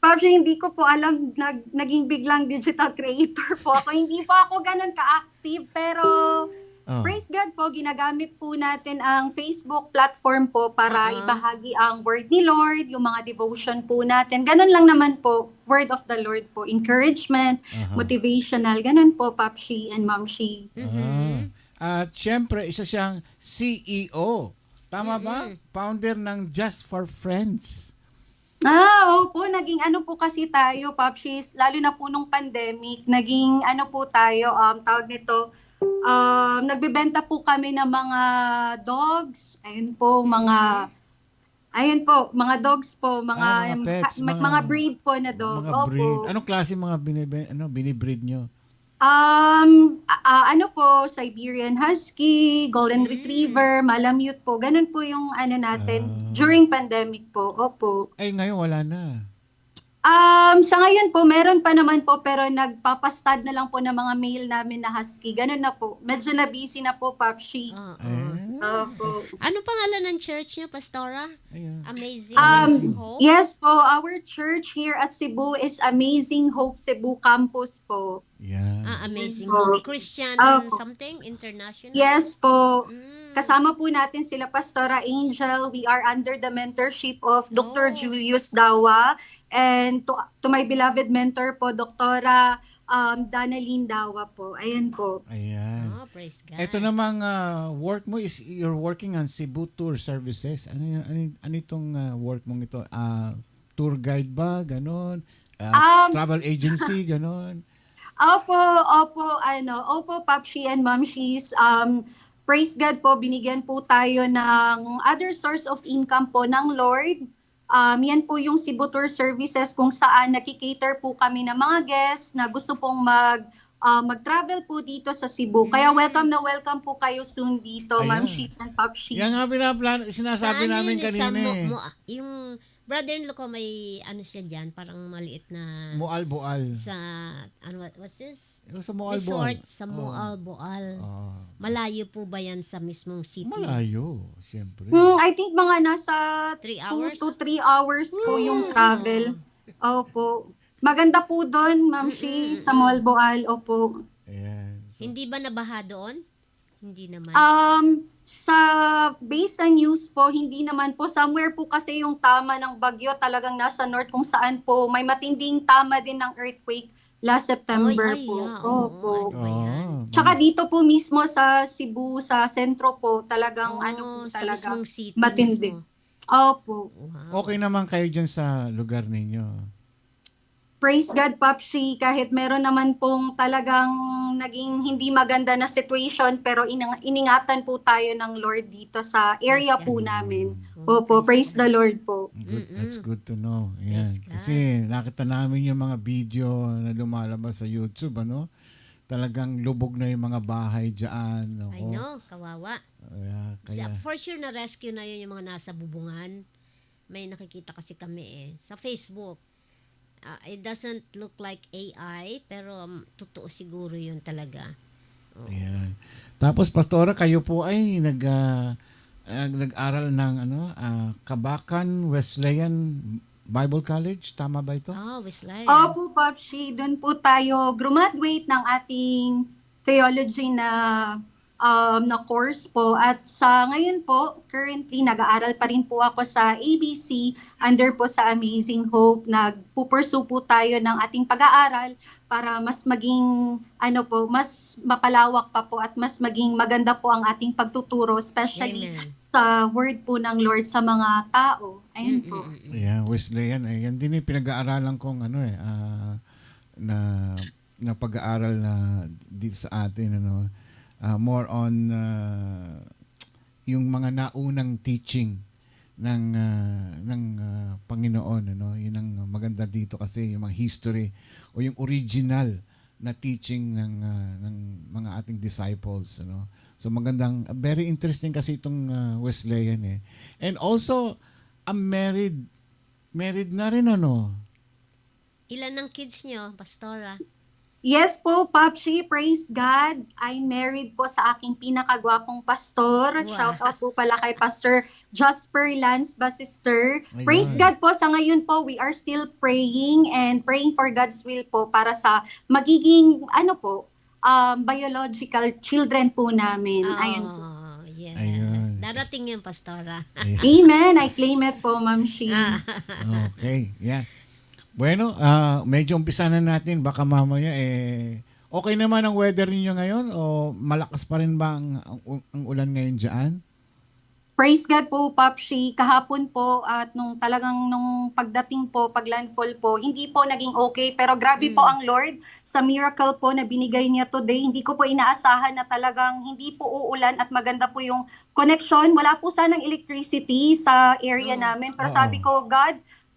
Papshi, hindi ko po alam. Naging biglang digital creator po ako. Hindi po ako ganun ka-active. Pero praise God po, ginagamit po natin ang Facebook platform po para ibahagi ang word ni Lord, yung mga devotion po natin. Ganun lang naman po, word of the Lord po. Encouragement, motivational, ganun po, Papshi and Mamshi. At syempre, isa siyang CEO. Tama ba? Founder ng Just for Friends. Opo, naging ano po kasi tayo, Papshi, lalo na po nung pandemic, naging ano po tayo, tawag nito, nagbebenta po kami ng mga dogs, mga dogs po, mga pets, mga breed po na dog. Mga Opo. breed. Anong klase mga binibreed nyo? Ano po, Siberian Husky, Golden Retriever, Malamute po. Ganun po yung ano natin during pandemic po. Opo. Ay, ngayon wala na. Sa ngayon po, meron pa naman po pero nagpapastad na lang po ng mga male namin na husky. Ganun na po. Medyo na busy na po, Papshi. Opo. Ano pangalan ng church niyo, Pastora? Ayan. Amazing Hope? Yes po, our church here at Cebu is Amazing Hope Cebu Campus po. Yan. Amazing Opo. Hope. Christian Opo. something? International? Yes po. Kasama po natin sila Pastora Angel. We are under the mentorship of Dr. Julius Dawa and to my beloved mentor po, Doktora Danalyn Dawa po. Ayan po. Ayan. Oh, praise God. Ito namang work mo is you're working on Cebu Tour Services. Ano itong work mong ito? Tour guide ba? Ganon? Travel agency? Ganon? Opo, Papshi and Mamshis. Praise God po, binigyan po tayo ng other source of income po ng Lord. Yan po yung Cebu Tour Services kung saan nakikater po kami ng mga guests na gusto pong mag-travel po dito sa Cebu. Kaya welcome na welcome po kayo soon dito, Ayan. Ma'am Sheets and Pop Sheets. Yan nga sinasabi Saan namin yun? kanina eh. Yung brother-in-law ko may ano siya dyan, parang maliit na Mual-bual. sa, what's this? Yung sa Mual-bual. Resort sa Mual-Bual. Oh. Malayo po ba yan sa mismong city? Malayo, siyempre. I think mga nasa 3 2 hours? to 3 hours po yung travel. Opo. Maganda po doon, Ma'am Shi, sa Malboal. Opo. Ayan. Hindi ba nabaha doon? Hindi naman. Sa based sa news po, hindi naman po. Somewhere po kasi yung tama ng bagyo talagang nasa north kung saan po may matinding tama din ng earthquake last September po. Opo. Ano ba yan? Tsaka dito po mismo sa Cebu, sa sentro po, talagang ano po sa talaga mismong city matindi. mismo. Opo. Wow. Okay naman kayo dyan sa lugar ninyo. Praise God, Papshi, kahit meron naman pong talagang naging hindi maganda na situation, pero iningatan po tayo ng Lord dito sa area po namin. Opo, praise the Lord po. Good. That's good to know. Ayan. Praise God. Kasi nakita namin yung mga video na lumalabas sa YouTube, ano? Talagang lubog na yung mga bahay dyan. I know, kawawa. Kaya, For sure na rescue na yun yung mga nasa bubungan. May nakikita kasi kami sa Facebook. It doesn't look like AI, pero totoo siguro yun talaga. ayan. Tapos, Pastora, kayo po ay nag-aral ng Kabakan Wesleyan Bible College. Tama ba ito? Wesleyan. Opo, Papshi, doon po tayo graduate ng ating theology na na course po. At sa ngayon po, currently, nag-aaral pa rin po ako sa ABC under po sa Amazing Hope. Nagpupursue po tayo ng ating pag-aaral para mas maging, mas mapalawak pa po at mas maging maganda po ang ating pagtuturo, especially Amen. sa word po ng Lord sa mga tao. Ayun po. Yeah, Wesleyan, yan din yung pinag-aaralan kong na pag-aaral na dito sa atin, more on yung mga naunang teaching ng Panginoon, yun ang maganda dito kasi yung mga history o yung original na teaching ng mga ating disciples, so magandang, very interesting kasi itong Wesleyan and also married na rin, Ilan ng kids nyo, Pastora? Yes po, Papshi, praise God. I'm married po sa aking pinakagwapong pastor. Wow. Shout out po pala kay Pastor Jasper Lance Basister. Ayun. Praise God po, sa ngayon po, we are still praying and praying for God's will po para sa magiging, biological children po namin. Ayun po. Yes. Ayun. Darating yung Pastora. Amen. I claim it po, Ma'am Shi. Okay, yeah. Bueno, medyo umpisa na natin. Baka mamaya, okay naman ang weather ninyo ngayon o malakas pa rin ba ang ulan ngayon dyan? Praise God po, Papshi. Kahapon po at nung pagdating po, paglandfall po, hindi po naging okay. Pero grabe po ang Lord sa miracle po na binigay niya today. Hindi ko po inaasahan na talagang hindi po uulan at maganda po yung connection. Wala po sanang electricity sa area namin. Pero sabi ko, God,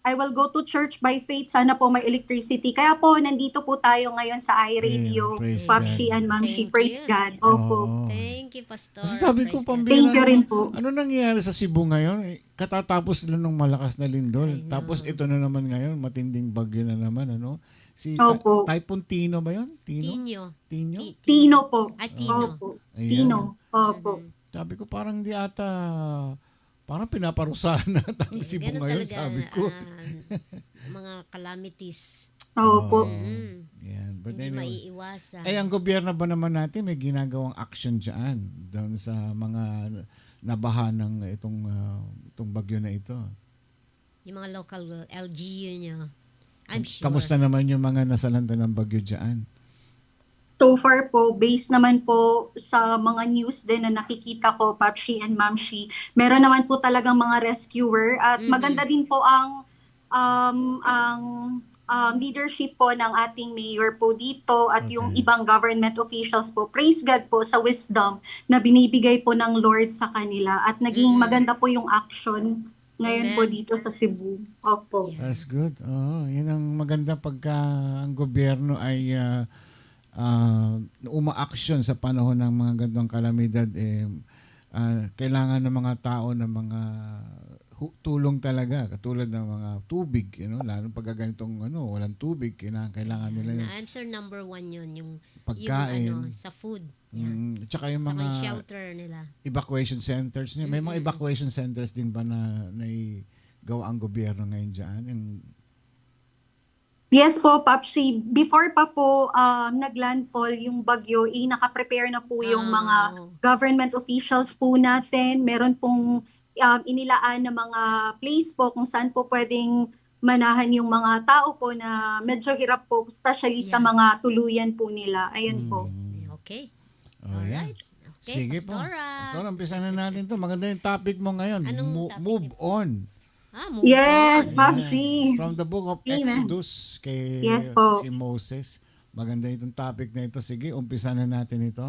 I will go to church by faith. Sana po may electricity. Kaya po, nandito po tayo ngayon sa iRadio, praise Papshi God. and Mamshi. Thank Praise you. God. Opo. Thank you, Pastor. Kasi sabi ko, Praise God. pambira Thank you rin naman. po. Ano nangyayari sa Cebu ngayon? Katatapos lang ng malakas na lindol. I know. Tapos ito na naman ngayon, matinding bagyo na naman, Si Opo. Typhoon Tino ba yun? Tinyo. Tino? Tino po. Tino. Opo. Ayan. Tino. Opo. Sabi ko, parang di ata, parang pinaparusahan na ang Cebu Ganun ngayon, talaga, sabi ko. mga calamities. Opo. Yan. But Hindi anyway. maiiwasan. Ang gobyerno ba naman natin may ginagawang action dyan doon sa mga nabaha ng itong bagyo na ito? Yung mga local LGU nyo. I'm sure. Kamusta naman yung mga nasalanta ng bagyo dyan? So far po, based naman po sa mga news din na nakikita ko, Papshi and Mamshi, meron naman po talagang mga rescuer at maganda din po ang leadership po ng ating mayor po dito at yung Okay. ibang government officials po. Praise God po sa wisdom na binibigay po ng Lord sa kanila at naging maganda po yung action ngayon po Amen. dito sa Cebu. Opo. That's good. Yun ang maganda pagka ang gobyerno ay uma-action sa panahon ng mga ganitong kalamidad. Kailangan ng mga tao ng mga tulong talaga, katulad ng mga tubig, lalo pag ganitong walang tubig, kailangan nila yung I'm sure number one yun, yung pagkain. yung sa food. Yeah. Tsaka yung Sa mga may shelter nila. evacuation centers. May mga evacuation centers din ba na gawa ang gobyerno ngayon dyan? Yes po, Papshi. Before pa po naglandfall yung bagyo, nakaprepare na po yung mga government officials po natin. Meron pong inilaan na mga place po kung saan po pwedeng manahan yung mga tao po na medyo hirap po, especially sa mga tuluyan po nila. Ayun po. Okay. Yeah. Alright. Okay, Sige Pastora. po. Pastora, umpisa na natin to. Maganda yung topic mo ngayon. Anong topic Move on. Move Yes, on. Papshi. From the book of Amen. Exodus kay Yes po. si Moses. Maganda itong topic na ito. Sige, umpisa na natin ito.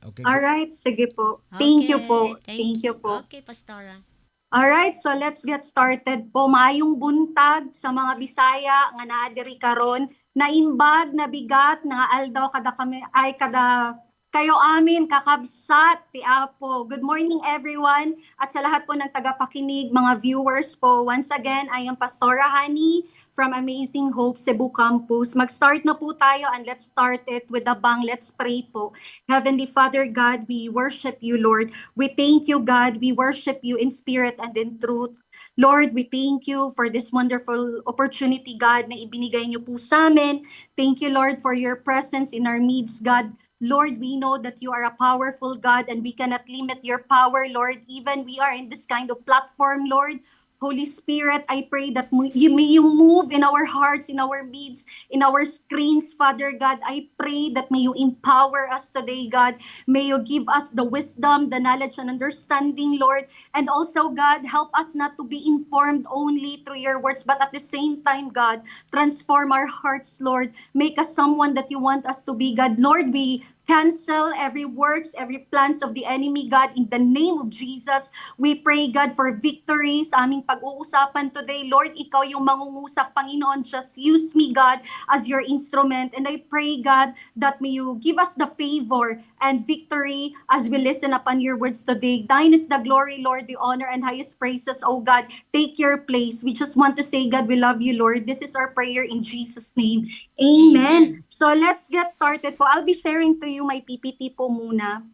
Okay. Alright, sige po. Thank you po. Okay, Thank you po. Okay, Pastora. Alright, so let's get started po. Maayong buntag sa mga Bisaya nga naa diri karon, naimbag, nabigat, nga aldaw kada kami ay kada kayo amin kakabsat ti Apo. Good morning everyone at sa lahat po ng tagapakinig, mga viewers po. Once again, I am Pastora Hani from Amazing Hope Cebu Campus. Mag-start na po tayo and let's start it with a bang. Let's pray po. Heavenly Father God, we worship you, Lord. We thank you, God. We worship you in spirit and in truth. Lord, we thank you for this wonderful opportunity, God, na ibinigay niyo po sa amin. Thank you, Lord, for your presence in our midst, God. Lord, we know that you are a powerful God and we cannot limit your power, Lord. Even we are in this kind of platform, Lord. Holy Spirit, I pray that may you move in our hearts, in our midst, in our screens, Father God. I pray that may you empower us today, God. May you give us the wisdom, the knowledge, and understanding, Lord. And also, God, help us not to be informed only through your words, but at the same time, God, transform our hearts, Lord. Make us someone that you want us to be, God. Lord, we cancel every works, every plans of the enemy, God, in the name of Jesus. We pray, God, for victory sa aming pag-uusapan today. Lord, ikaw yung mangungusap, Panginoon. Just use me, God, as your instrument. And I pray, God, that may you give us the favor and victory as we listen upon your words today. Thine is the glory, Lord, the honor and highest praises, oh God. Take your place. We just want to say, God, we love you, Lord. This is our prayer in Jesus' name. Amen. So let's get started po. I'll be sharing to you my PPT po muna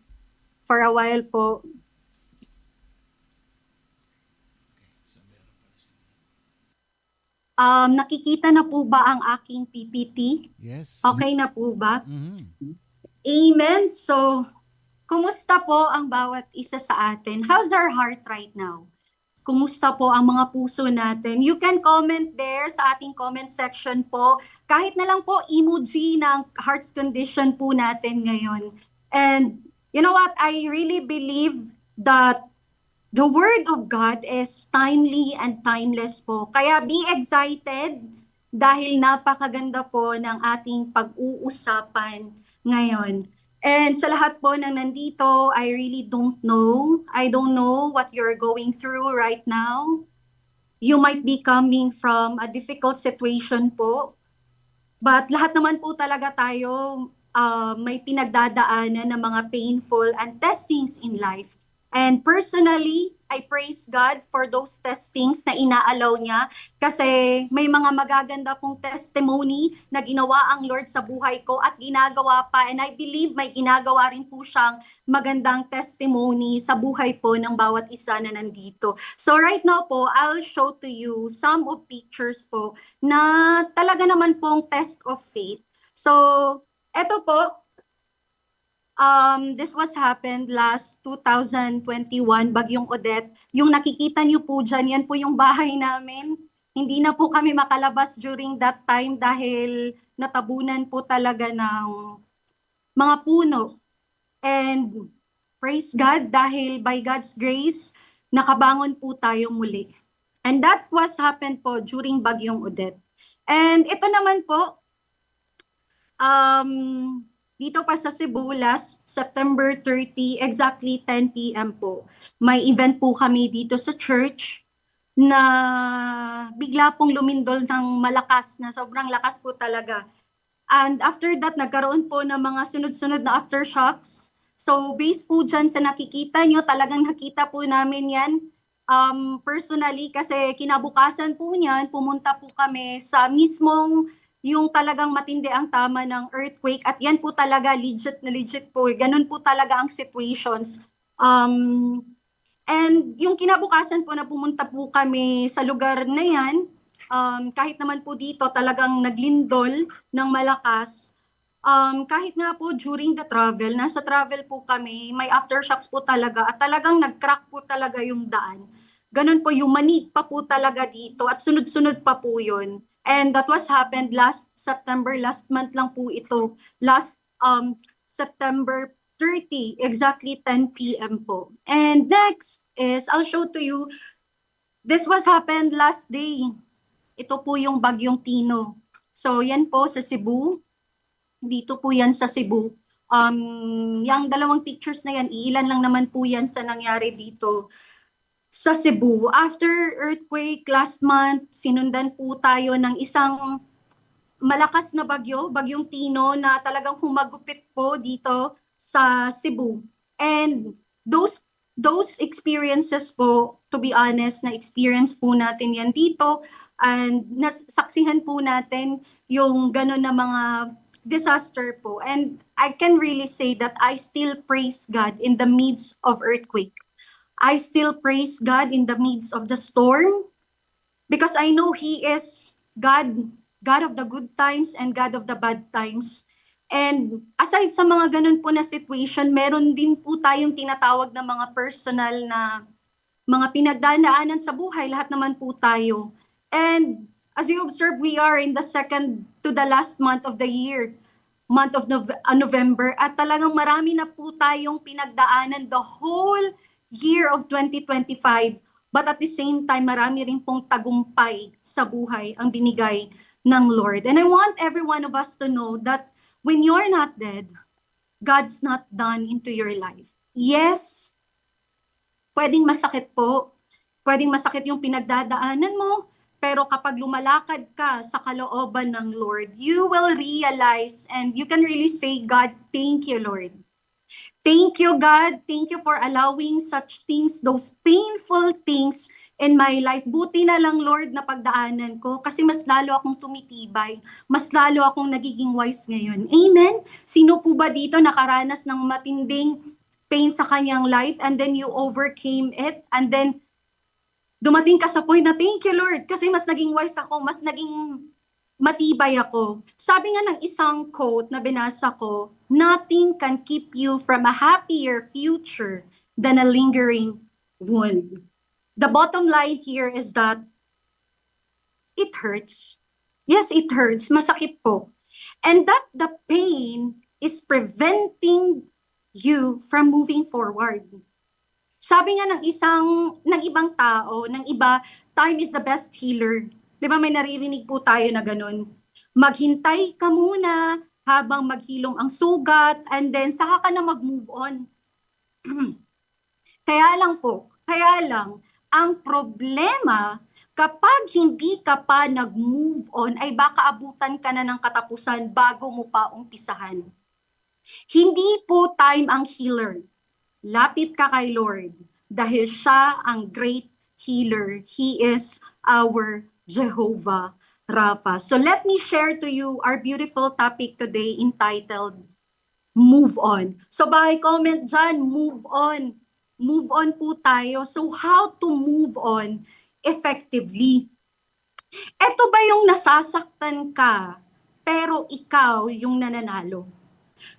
for a while po. Nakikita na po ba ang aking PPT? Yes. Okay na po ba? Mhm. Amen. So, kumusta po ang bawat isa sa atin? How's our heart right now? Kumusta po ang mga puso natin? You can comment there sa ating comment section po. Kahit na lang po emoji ng heart's condition po natin ngayon. And you know what? I really believe that the Word of God is timely and timeless po. Kaya be excited dahil napakaganda po ng ating pag-uusapan ngayon. And sa lahat po ng nandito, I really don't know. I don't know what you're going through right now. You might be coming from a difficult situation po. But lahat naman po talaga tayo may pinagdadaanan ng mga painful and testings in life. And personally, I praise God for those testings na inaalaw niya kasi may mga magaganda pong testimony na ginawa ang Lord sa buhay ko at ginagawa pa. And I believe may ginagawa rin po siyang magandang testimony sa buhay po ng bawat isa na nandito. So right now po, I'll show to you some of pictures po na talaga naman pong test of faith. So, eto po, this was happened last 2021, Bagyong Odette. Yung nakikita niyo po dyan, yan po yung bahay namin. Hindi na po kami makalabas during that time dahil natabunan po talaga ng mga puno. And praise God dahil by God's grace, nakabangon po tayo muli. And that was happened po during Bagyong Odette. And ito naman po, dito pa sa Cebu last September 30, exactly 10 p.m. po. May event po kami dito sa church na bigla pong lumindol ng malakas, na sobrang lakas po talaga. And after that, nagkaroon po ng mga sunod-sunod na aftershocks. So based po dyan sa nakikita nyo, talagang nakita po namin yan personally kasi kinabukasan po niyan, pumunta po kami sa mismong yung talagang matindi ang tama ng earthquake at yan po talaga legit na legit po. Ganun po talaga ang situations. And yung kinabukasan po na pumunta po kami sa lugar na yan, kahit naman po dito talagang naglindol ng malakas, kahit nga po during the travel, nasa travel po kami, may aftershocks po talaga at talagang nag-crack po talaga yung daan. Ganun po, yung manig pa po talaga dito at sunod-sunod pa po yun. And that was happened last September, last month lang po ito. Last September 30, exactly 10 p.m. po. And next is, I'll show to you, this was happened last day. Ito po yung Bagyong Tino. So yan po sa Cebu. Dito po yan sa Cebu. Yung dalawang pictures na yan, iilan lang naman po yan sa nangyari dito sa Cebu. After earthquake last month, sinundan po tayo ng isang malakas na bagyo, Bagyong Tino, na talagang humagupit po dito sa Cebu. And those experiences po, to be honest, na experience po natin yan dito and nasaksihan po natin yung gano'n na mga disaster po. And I can really say that I still praise God in the midst of earthquake. I still praise God in the midst of the storm because I know He is God, God of the good times and God of the bad times. And aside sa mga ganun po na situation, meron din po tayong tinatawag na mga personal na mga pinagdadaanan sa buhay, lahat naman po tayo. And as you observe, we are in the second to the last month of the year, month of November, at talagang marami na po tayong pinagdaanan the whole year of 2025. But at the same time, marami rin pong tagumpay sa buhay ang binigay ng Lord. And I want every one of us to know that when you're not dead, God's not done into your life. Yes, pwedeng masakit po, pwedeng masakit yung pinagdadaanan mo, pero kapag lumalakad ka sa kalooban ng Lord, you will realize and you can really say, God, thank you, Lord. Thank you, God. Thank you for allowing such things, those painful things in my life. Buti na lang, Lord, na pagdaanan ko kasi mas lalo akong tumitibay. Mas lalo akong nagiging wise ngayon. Amen? Sino po ba dito nakaranas ng matinding pain sa kanyang life and then you overcame it and then dumating ka sa point na thank you, Lord, kasi mas naging wise ako, mas naging matibay ako. Sabi nga ng isang quote na binasa ko, nothing can keep you from a happier future than a lingering wound. The bottom line here is that it hurts. Yes, it hurts. Masakit po. And that the pain is preventing you from moving forward. Sabi nga ng ibang tao, ng iba, time is the best healer. 'Di ba may naririnig po tayo na ganun? Maghintay ka muna habang maghilom ang sugat and then saka ka na mag-move on. Kaya lang, ang problema kapag hindi ka pa nag-move on ay baka abutan ka na ng katapusan bago mo pa umpisahan. Hindi po time ang healer. Lapit ka kay Lord dahil siya ang great healer. He is our Jehovah Rapha. So let me share to you our beautiful topic today entitled Move On. So comment dyan, move on. Move on po tayo. So how to move on effectively? Ito ba yung nasasaktan ka pero ikaw yung nananalo?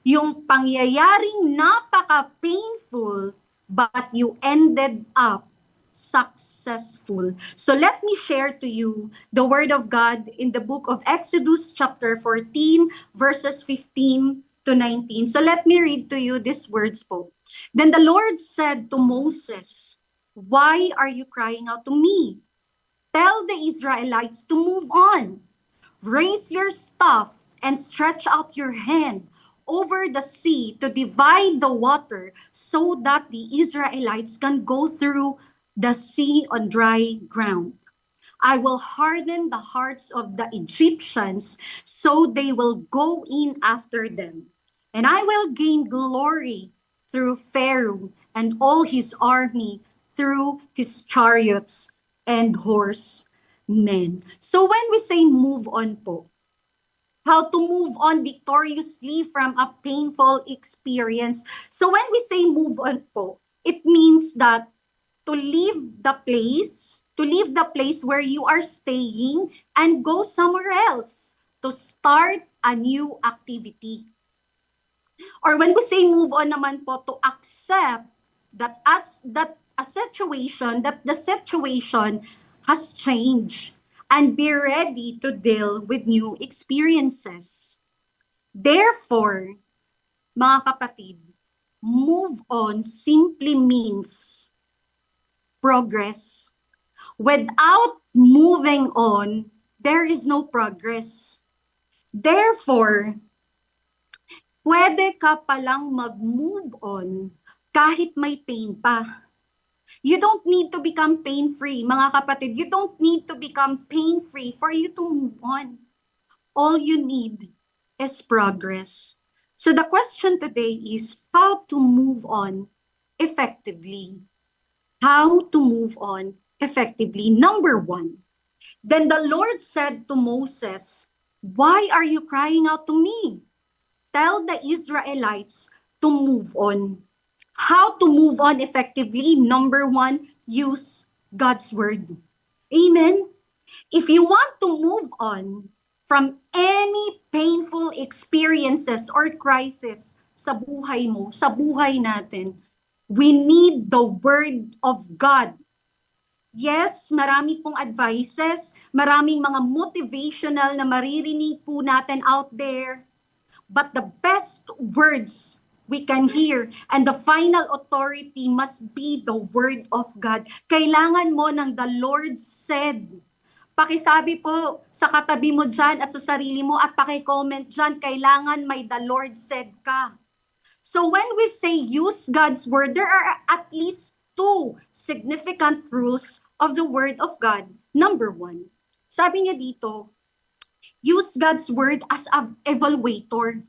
Yung pangyayaring napaka-painful but you ended up successful. So let me share to you the word of God in the book of Exodus chapter 14 verses 15 to 19. So let me read to you these words po. Then the Lord said to Moses, "Why are you crying out to me? Tell the Israelites to move on. Raise your staff and stretch out your hand over the sea to divide the water so that the Israelites can go through the sea on dry ground. I will harden the hearts of the Egyptians so they will go in after them. And I will gain glory through Pharaoh and all his army, through his chariots and horsemen." So when we say move on po, how to move on victoriously from a painful experience. So when we say move on po, it means that to leave the place where you are staying and go somewhere else to start a new activity. Or when we say move on naman po, to accept that the situation has changed and be ready to deal with new experiences. Therefore, mga kapatid, move on simply means progress. Without moving on, there is no progress. Therefore, pwede ka palang mag-move on kahit may pain pa. You don't need to become pain-free, mga kapatid. You don't need to become pain-free for you to move on. All you need is progress. So the question today is how to move on effectively. How to move on effectively. Number one, then the Lord said to Moses, "Why are you crying out to me? Tell the Israelites to move on." How to move on effectively? Number one, use God's word. Amen? If you want to move on, from any painful experiences or crisis sa buhay mo, sa buhay natin, we need the Word of God. Yes, marami pong advices, maraming mga motivational na maririnig po natin out there. But the best words we can hear and the final authority must be the Word of God. Kailangan mo ng the Lord said. Pakisabi po sa katabi mo dyan at sa sarili mo at pakicomment dyan, kailangan may the Lord said ka. So when we say use God's Word, there are at least two significant rules of the Word of God. Number one, sabi niya dito, use God's Word as an evaluator.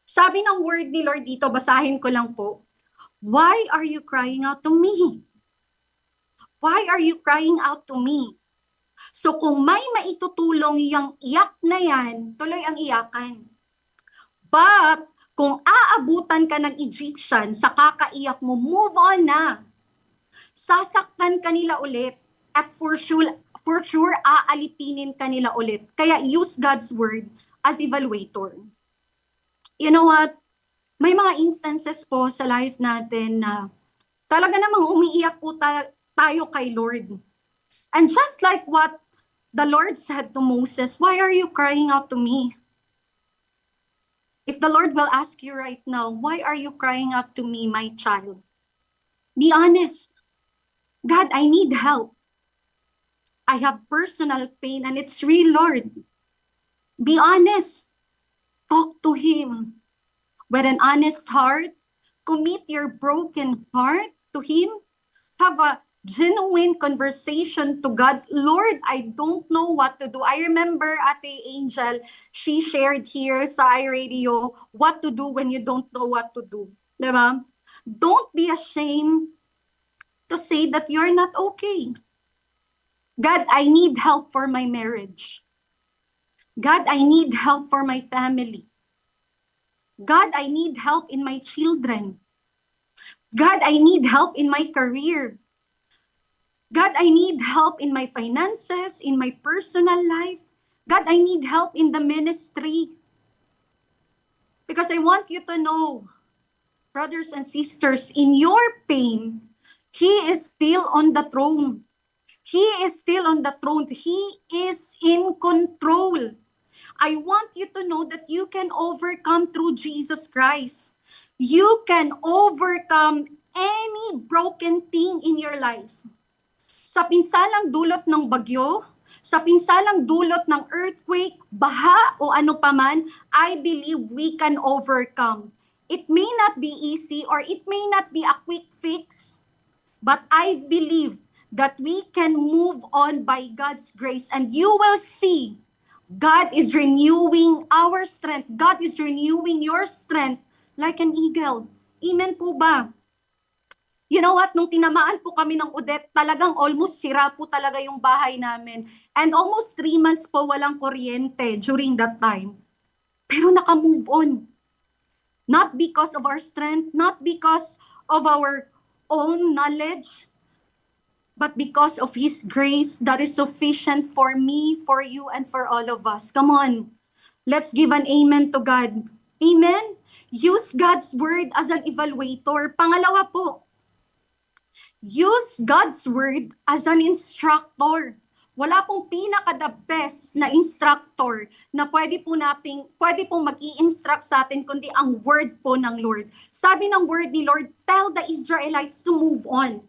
Sabi ng word ni Lord dito, basahin ko lang po, why are you crying out to me? Why are you crying out to me? So kung may maitutulong yung iyak na yan, tuloy ang iyakan. But kung aabutan ka ng Egyptian sa kakaiyak mo, move on na. Sasaktan ka nila ulit at for sure aalipinin ka nila ulit. Kaya use God's word as evaluator. You know what? May mga instances po sa life natin na talaga namang umiiyak po tayo kay Lord. And just like what the Lord said to Moses, why are you crying out to me? If the Lord will ask you right now, why are you crying out to me, my child? Be honest. God, I need help. I have personal pain and it's real, Lord. Be honest. Talk to Him. With an honest heart, commit your broken heart to Him. Have a genuine conversation to God. Lord, I don't know what to do. I remember Ate Angel, she shared here sa iRadio what to do when you don't know what to do. Diba? Don't be ashamed to say that you're not okay. God, I need help for my marriage. God, I need help for my family. God, I need help in my children. God, I need help in my career. God, I need help in my finances, in my personal life. God, I need help in the ministry. Because I want you to know, brothers and sisters, in your pain, He is still on the throne. He is still on the throne. He is in control. I want you to know that you can overcome through Jesus Christ. You can overcome any broken thing in your life. Sa pinsalang dulot ng bagyo, sa pinsalang dulot ng earthquake, baha o ano paman, I believe we can overcome. It may not be easy or it may not be a quick fix, but I believe that we can move on by God's grace and you will see God is renewing our strength. God is renewing your strength like an eagle. Amen po ba? You know what? Nung tinamaan po kami ng Odette, talagang almost sira po talaga yung bahay namin. And almost 3 months po walang kuryente during that time. Pero naka-move on. Not because of our strength, not because of our own knowledge, but because of His grace that is sufficient for me, for you, and for all of us. Come on. Let's give an amen to God. Amen? Use God's word as an evaluator. Pangalawa po, use God's word as an instructor. Wala pong pinaka-the best na instructor na pwede pong mag-i-instruct sa atin kundi ang word po ng Lord. Sabi ng word ni Lord, tell the Israelites to move on.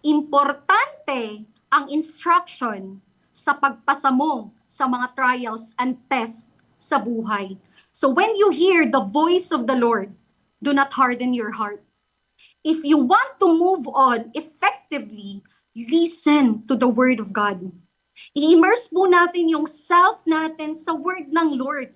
Importante ang instruction sa pagpasa mo sa mga trials and tests sa buhay. So when you hear the voice of the Lord, do not harden your heart. If you want to move on effectively, listen to the Word of God. I-immerse po natin yung self natin sa Word ng Lord.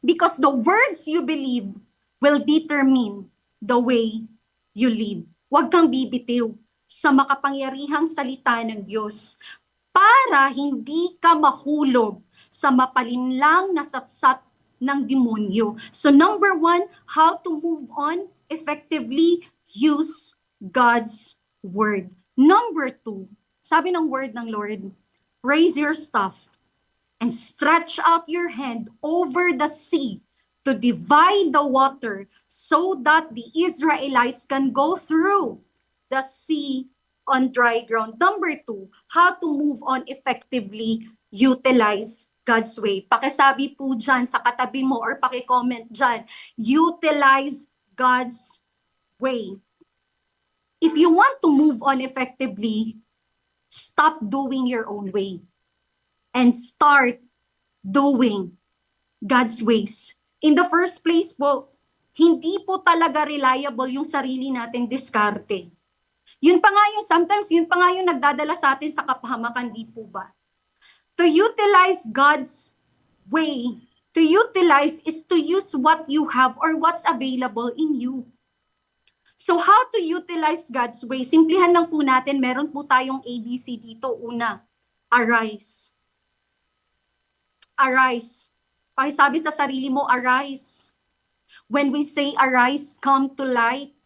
Because the words you believe will determine the way you live. Huwag kang bibitiw sa makapangyarihang salita ng Diyos para hindi ka mahulog sa mapalinlang na sapsat ng demonyo. So number 1, how to move on effectively, use God's word. Number 2, sabi ng word ng Lord, raise your staff. and stretch out your hand over the sea to divide the water so that the Israelites can go through the sea on dry ground. Number 2, how to move on effectively, utilize God's way. Pakisabi po dyan sa katabi mo or pakicomment dyan, utilize God's way. If you want to move on effectively, stop doing your own way and start doing God's ways. In the first place po, hindi po talaga reliable yung sarili nating diskarte. Sometimes yun pa nga yung nagdadala sa atin sa kapahamakan, di po ba? To utilize God's way, to utilize is to use what you have or what's available in you. So how to utilize God's way? Simplihan lang po natin, meron po tayong ABC dito. Una, arise. Arise. Pakisabi sa sarili mo, arise. When we say arise, come to light,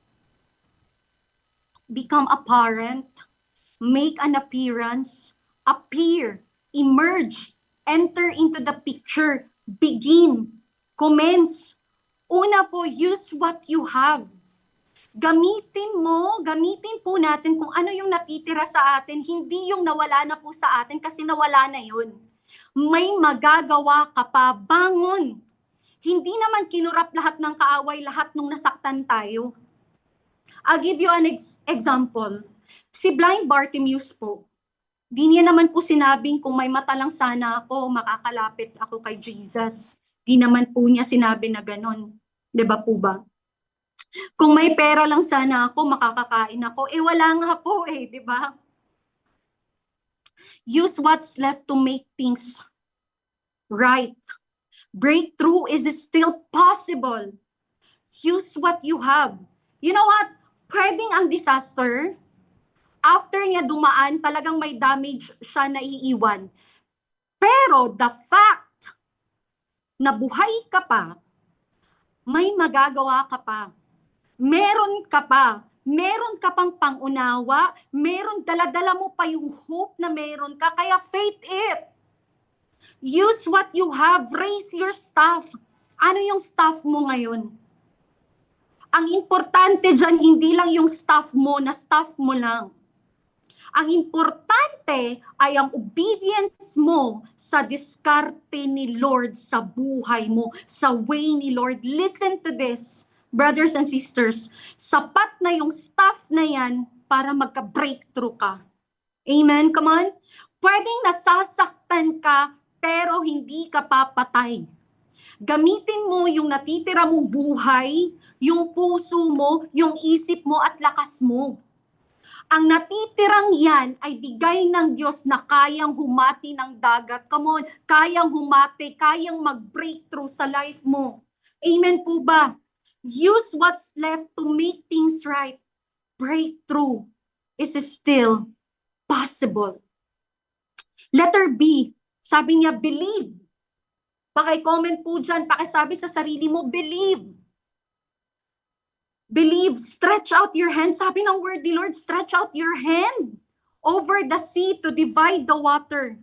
become apparent, make an appearance, appear, emerge, enter into the picture, begin, commence. Una po, use what you have. Gamitin po natin kung ano yung natitira sa atin, hindi yung nawala na po sa atin kasi nawala na yun. May magagawa ka pa, bangon. Hindi naman kinurap lahat ng kaaway, lahat nung nasaktan tayo. I'll give you an example. Si blind Bartimaeus po, di niya naman po sinabing kung may mata lang sana ako, makakalapit ako kay Jesus. Di naman po niya sinabi na ganon. 'Di ba po ba? Kung may pera lang sana ako, makakakain ako. Wala nga po di ba? Use what's left to make things right. Breakthrough is still possible. Use what you have. You know what? Pwedeng ang disaster, after niya dumaan, talagang may damage siya na iiwan. Pero the fact na buhay ka pa, may magagawa ka pa. Meron ka pa. Meron ka pang pangunawa. Meron, dala-dala mo pa yung hope na meron ka. Kaya faith it. Use what you have. Raise your staff. Ano yung staff mo ngayon? Ang importante dyan, hindi lang yung staff mo na staff mo lang. Ang importante ay ang obedience mo sa diskarte ni Lord sa buhay mo, sa way ni Lord. Listen to this, brothers and sisters. Sapat na yung staff na yan para magka-breakthrough ka. Amen? Come on. Pwedeng nasasaktan ka, pero hindi ka papatay. Gamitin mo yung natitira mong buhay, yung puso mo, yung isip mo at lakas mo. Ang natitirang yan ay bigay ng Diyos na kayang humati ng dagat. Come on, kayang humati, kayang mag-breakthrough sa life mo. Amen po ba? Use what's left to make things right. Breakthrough is still possible. Letter B, sabi niya, believe. Paki-comment po dyan, pakisabi sa sarili mo, believe. Believe, stretch out your hand. Sabi ng word ni Lord, stretch out your hand over the sea to divide the water.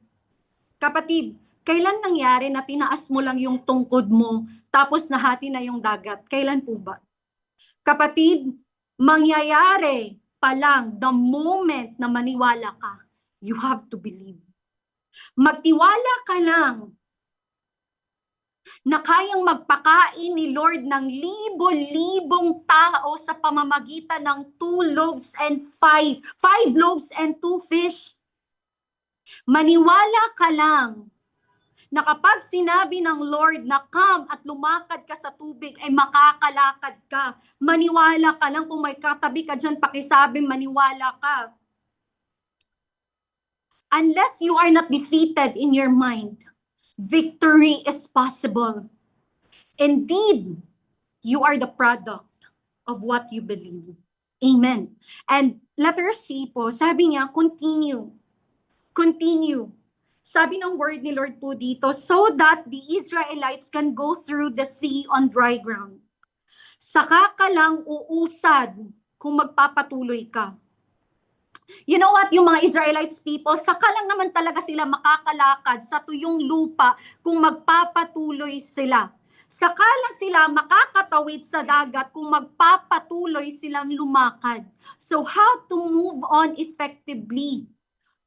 Kapatid, kailan nangyari na tinaas mo lang yung tungkod mo tapos nahati na yung dagat? Kailan po ba? Kapatid, mangyayari pa lang the moment na maniwala ka. You have to believe. Magtiwala ka lang na kayang magpakain ni Lord ng libo-libong tao sa pamamagitan ng 5 loaves and 2 fish. Maniwala ka lang na kapag sinabi ng Lord na come at lumakad ka sa tubig, ay makakalakad ka. Maniwala ka lang. Kung may katabi ka dyan, pakisabi, maniwala ka. Unless you are not defeated in your mind, victory is possible. Indeed, you are the product of what you believe. Amen. And letter C po, sabi niya, continue. Continue. Sabi ng word ni Lord po dito, so that the Israelites can go through the sea on dry ground. Saka ka lang uusad kung magpapatuloy ka. You know what? Yung mga Israelites people, saka lang naman talaga sila makakalakad sa tuyong lupa kung magpapatuloy sila. Saka lang sila makakatawid sa dagat kung magpapatuloy silang lumakad. So how to move on effectively?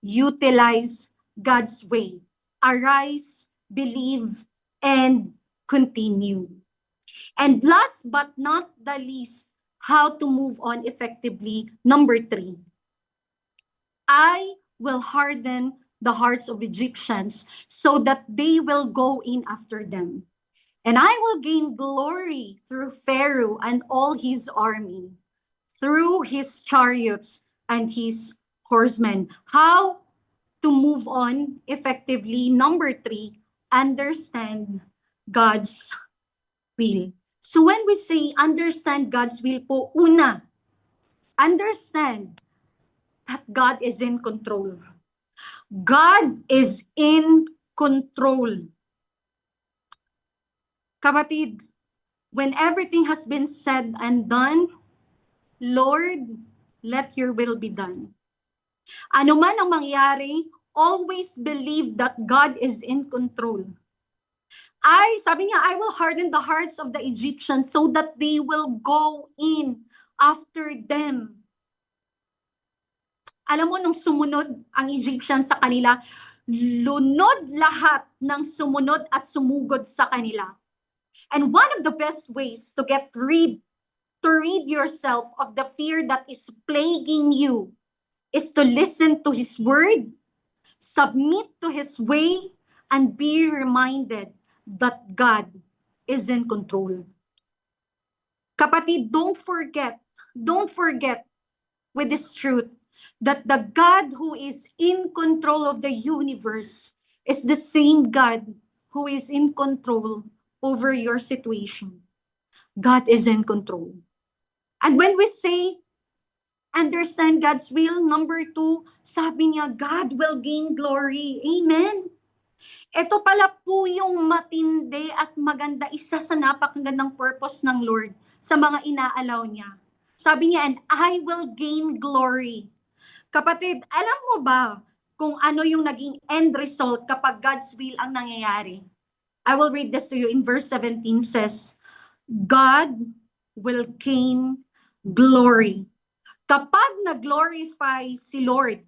Utilize God's way. Arise, believe, and continue. And last but not the least, how to move on effectively. Number 3. I will harden the hearts of Egyptians so that they will go in after them. And I will gain glory through Pharaoh and all his army, through his chariots and his horsemen. How to move on effectively? Number 3, understand God's will. So when we say understand God's will po, una, understand that God is in control. God is in control. Kapatid, when everything has been said and done, Lord, let your will be done. Ano man ang mangyari, always believe that God is in control. Sabi niya, I will harden the hearts of the Egyptians so that they will go in after them. Alam mo, nung sumunod ang Egyptians sa kanila, lunod lahat ng sumunod at sumugod sa kanila. And one of the best ways to rid yourself of the fear that is plaguing you is to listen to His word, submit to His way, and be reminded that God is in control. Kapatid, don't forget with this truth that the God who is in control of the universe is the same God who is in control over your situation. God is in control. And when we say, understand God's will, number 2, sabi niya, God will gain glory. Amen. Ito pala po yung matindi at maganda, isa sa napakagandang purpose ng Lord sa mga inaalaw niya. Sabi niya, and I will gain glory. Kapatid, alam mo ba kung ano yung naging end result kapag God's will ang nangyayari? I will read this to you in verse 17 says, God will gain glory. Kapag nag-glorify si Lord,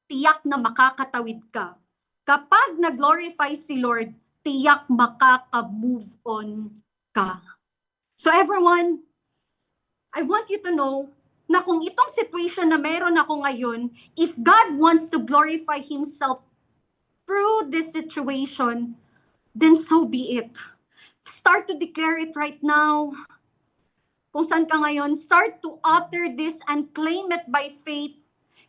tiyak na makakatawid ka. Kapag nag-glorify si Lord, tiyak makaka-move on ka. So everyone, I want you to know na kung itong situation na meron ako ngayon, if God wants to glorify Himself through this situation, then so be it. Start to declare it right now. Kung saan ka ngayon, start to utter this and claim it by faith.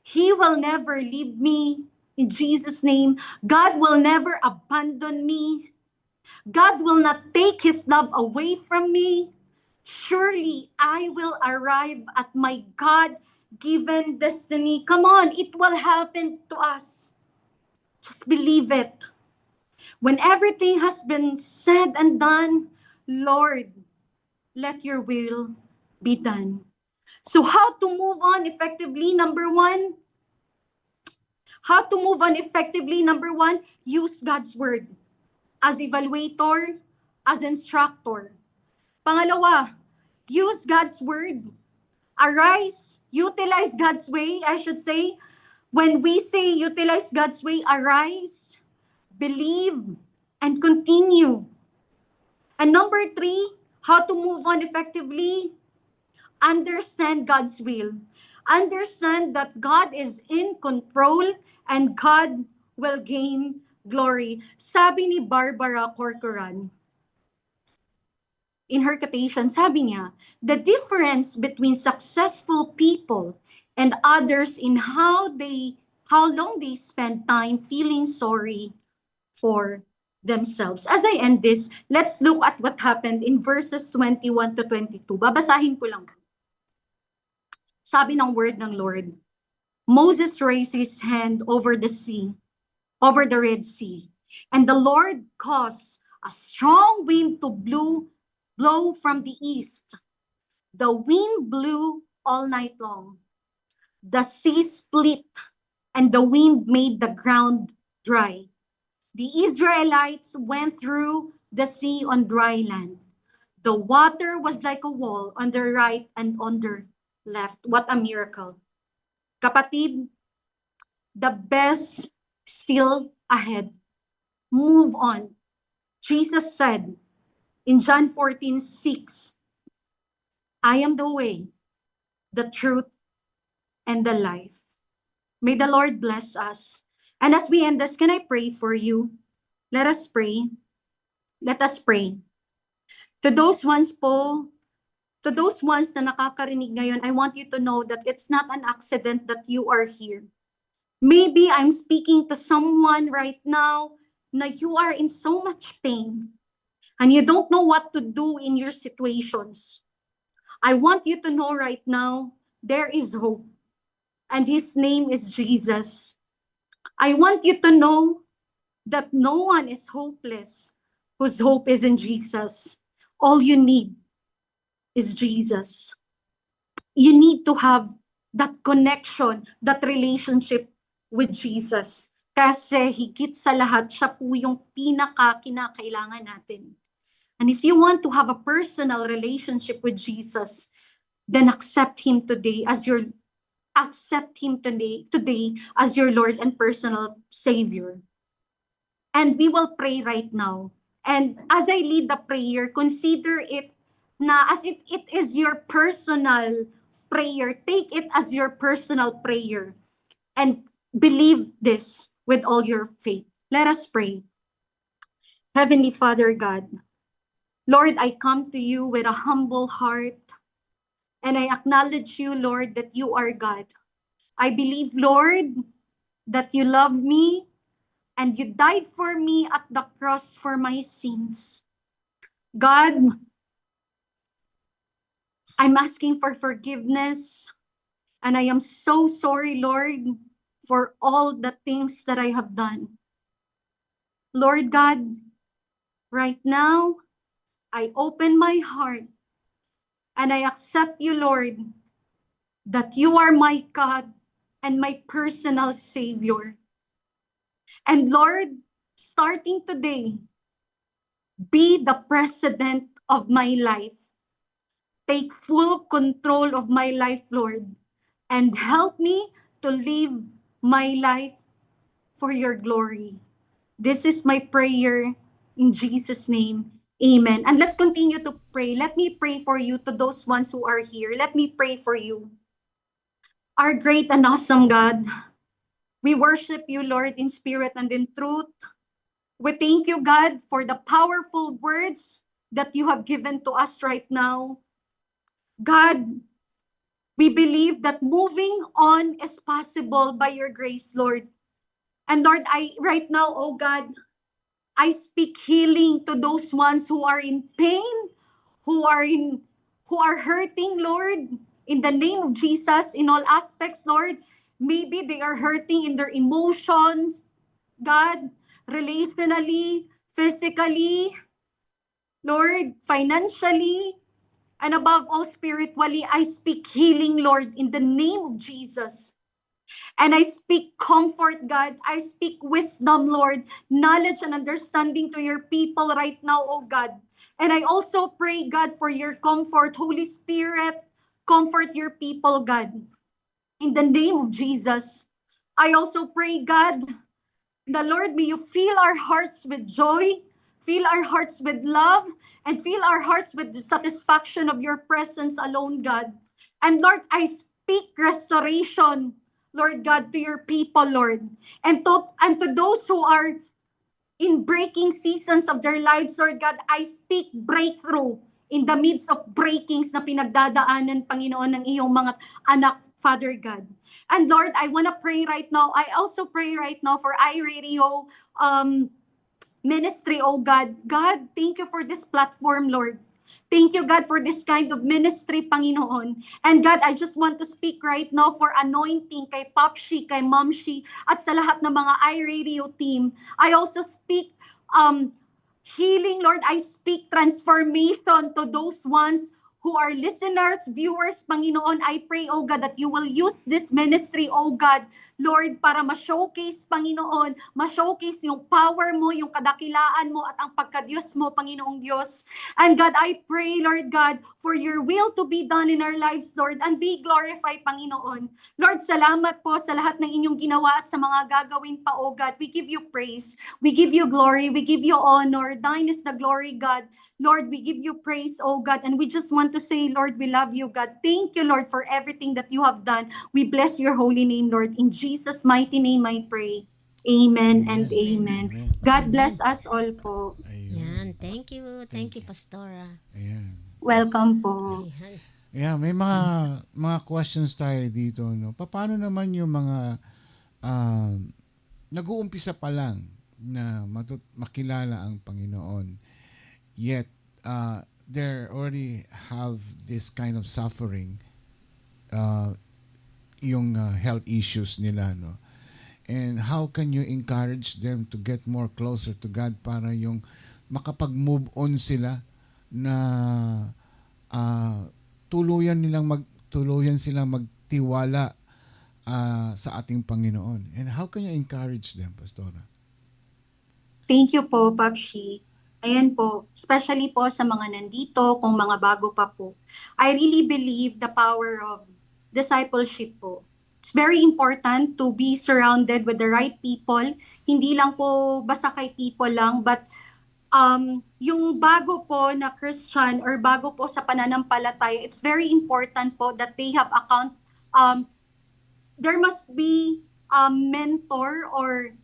He will never leave me. In Jesus' name, God will never abandon me. God will not take His love away from me. Surely I will arrive at my God-given destiny. Come on, it will happen to us. Just believe it. When everything has been said and done, Lord, let your will be done. So how to move on effectively? Number 1, use God's word as evaluator, as instructor. Pangalawa, use God's word. Arise, utilize God's way, I should say. When we say utilize God's way, arise, believe, and continue. And number 3, how to move on effectively? Understand God's will. Understand that God is in control and God will gain glory. Sabi ni Barbara Corcoran, in her quotation, sabi niya, the difference between successful people and others in how long they spend time feeling sorry for themselves. As I end this, let's look at what happened in verses 21 to 22. Babasahin ko lang. Sabi ng word ng Lord, Moses raised his hand over the sea, over the Red Sea, and the Lord caused a strong wind to blow from the east. The wind blew all night long. The sea split, and the wind made the ground dry. The Israelites went through the sea on dry land. The water was like a wall on their right and on their left. What a miracle. Kapatid, the best still ahead. Move on. Jesus said in John 14:6, I am the way, the truth, and the life. May the Lord bless us. And as we end this, can I pray for you? Let us pray. Let us pray. To those ones po, to those ones na nakakarinig ngayon, I want you to know that it's not an accident that you are here. Maybe I'm speaking to someone right now na you are in so much pain and you don't know what to do in your situations. I want you to know right now, there is hope. And his name is Jesus. I want you to know that no one is hopeless whose hope is in Jesus. All you need is Jesus. You need to have that connection, that relationship with Jesus. Kasi higit sa lahat, siya po yung pinaka-kinakailangan natin. And if you want to have a personal relationship with Jesus, then accept Him today as your Lord and personal Savior. And we will pray right now. And as I lead the prayer, consider it na as if it is your personal prayer. Take it as your personal prayer. And believe this with all your faith. Let us pray. Heavenly Father God, Lord, I come to you with a humble heart. And I acknowledge you, Lord, that you are God. I believe, Lord, that you love me and you died for me at the cross for my sins. God, I'm asking for forgiveness, and I am so sorry, Lord, for all the things that I have done. Lord God, right now, I open my heart and I accept you, Lord, that you are my God and my personal Savior. And Lord, starting today, be the president of my life. Take full control of my life, Lord, and help me to live my life for your glory. This is my prayer in Jesus' name. Amen. And let's continue to pray. Let me pray for you, to those ones who are here. Let me pray for you. Our great and awesome God, we worship you, Lord, in spirit and in truth. We thank you, God, for the powerful words that you have given to us right now. God, we believe that moving on is possible by your grace, Lord. And Lord, right now, oh God, I speak healing to those ones who are in pain, who are hurting, Lord, in the name of Jesus, in all aspects, Lord. Maybe they are hurting in their emotions, God, relationally, physically, Lord, financially, and above all, spiritually. I speak healing, Lord, in the name of Jesus. And I speak comfort, God. I speak wisdom, Lord, knowledge and understanding to your people right now, oh God. And I also pray, God, for your comfort. Holy Spirit, comfort your people, God. In the name of Jesus. I also pray, God, the Lord, may you fill our hearts with joy, fill our hearts with love, and fill our hearts with the satisfaction of your presence alone, God. And Lord, I speak restoration, Lord God, to your people, Lord. And to those who are in breaking seasons of their lives, Lord God, I speak breakthrough in the midst of breakings na pinagdadaanan, Panginoon, ng iyong mga anak, Father God. And Lord, I want to pray right now. I also pray right now for iRadio ministry, oh God. God, thank you for this platform, Lord. Thank you, God, for this kind of ministry, Panginoon. And God, I just want to speak right now for anointing kay Popshi, kay Momshi, at sa lahat ng mga iRadio team. I also speak healing, Lord. I speak transformation to those ones who are listeners, viewers, Panginoon, I pray, oh God, that you will use this ministry, oh God, Lord, para ma-showcase, Panginoon, ma-showcase yung power mo, yung kadakilaan mo, at ang pagka-Diyos mo, Panginoong Diyos. And God, I pray, Lord God, for your will to be done in our lives, Lord, and be glorified, Panginoon. Lord, salamat po sa lahat ng inyong ginawa at sa mga gagawin pa, oh God. We give you praise. We give you glory. We give you honor. Thine is the glory, God. Lord, we give you praise, oh God, and we just want to say, Lord, we love you, God. Thank you, Lord, for everything that you have done. We bless your holy name, Lord. In Jesus' mighty name I pray. Amen and amen. Amen. God bless us all po. Ayun. Yan, thank you. Thank you, Pastora. Ayan. Welcome po. Ayan. Yeah, may mga questions tayo dito, no. Paano naman yung mga nag-uumpisa pa lang na makilala ang Panginoon, yet they already have this kind of suffering, yung health issues nila, no. And how can you encourage them to get more closer to God para yung makapag-move on sila na tuluyan silang magtiwala sa ating Panginoon. And how can you encourage them, Pastora? Thank you po, Papshi. Ayan po, especially po sa mga nandito, kung mga bago pa po. I really believe the power of discipleship po. It's very important to be surrounded with the right people. Hindi lang po basta kay people lang, but yung bago po na Christian or bago po sa pananampalataya, it's very important po that they have there must be a mentor or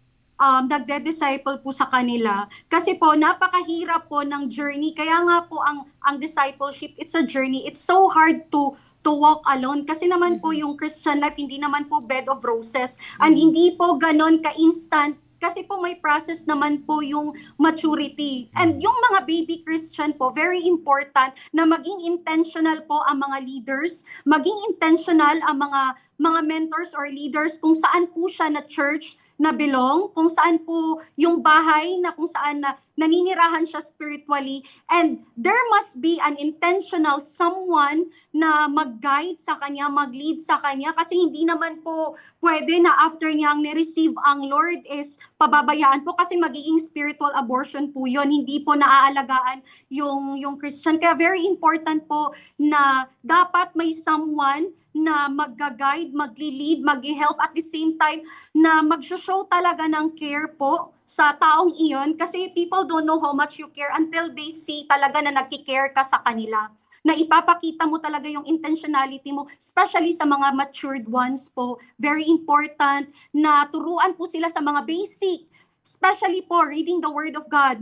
nagde-disciple po sa kanila. Kasi po, napakahirap po ng journey. Kaya nga po, ang discipleship, it's a journey. It's so hard to walk alone. Kasi naman po, yung Christian life, hindi naman po bed of roses. And hindi po ganon ka-instant. Kasi po may process naman po yung maturity. And yung mga baby Christian po, very important na maging intentional po ang mga leaders, maging intentional ang mga mentors or leaders kung saan po siya na church na belong, kung saan po yung bahay na kung saan na naninirahan siya spiritually. And there must be an intentional someone na mag-guide sa kanya, mag-lead sa kanya, kasi hindi naman po pwede na after niyang ni-receive ang Lord is pababayaan po, kasi magiging spiritual abortion po yun. Hindi po naaalagaan yung Christian. Kaya very important po na dapat may someone na mag-guide, mag-lead, mag-help at the same time na mag-show talaga ng care po sa taong iyon, kasi people don't know how much you care until they see talaga na nagki-care ka sa kanila. Na ipapakita mo talaga yung intentionality mo, especially sa mga matured ones po. Very important na turuan po sila sa mga basic, especially po reading the Word of God.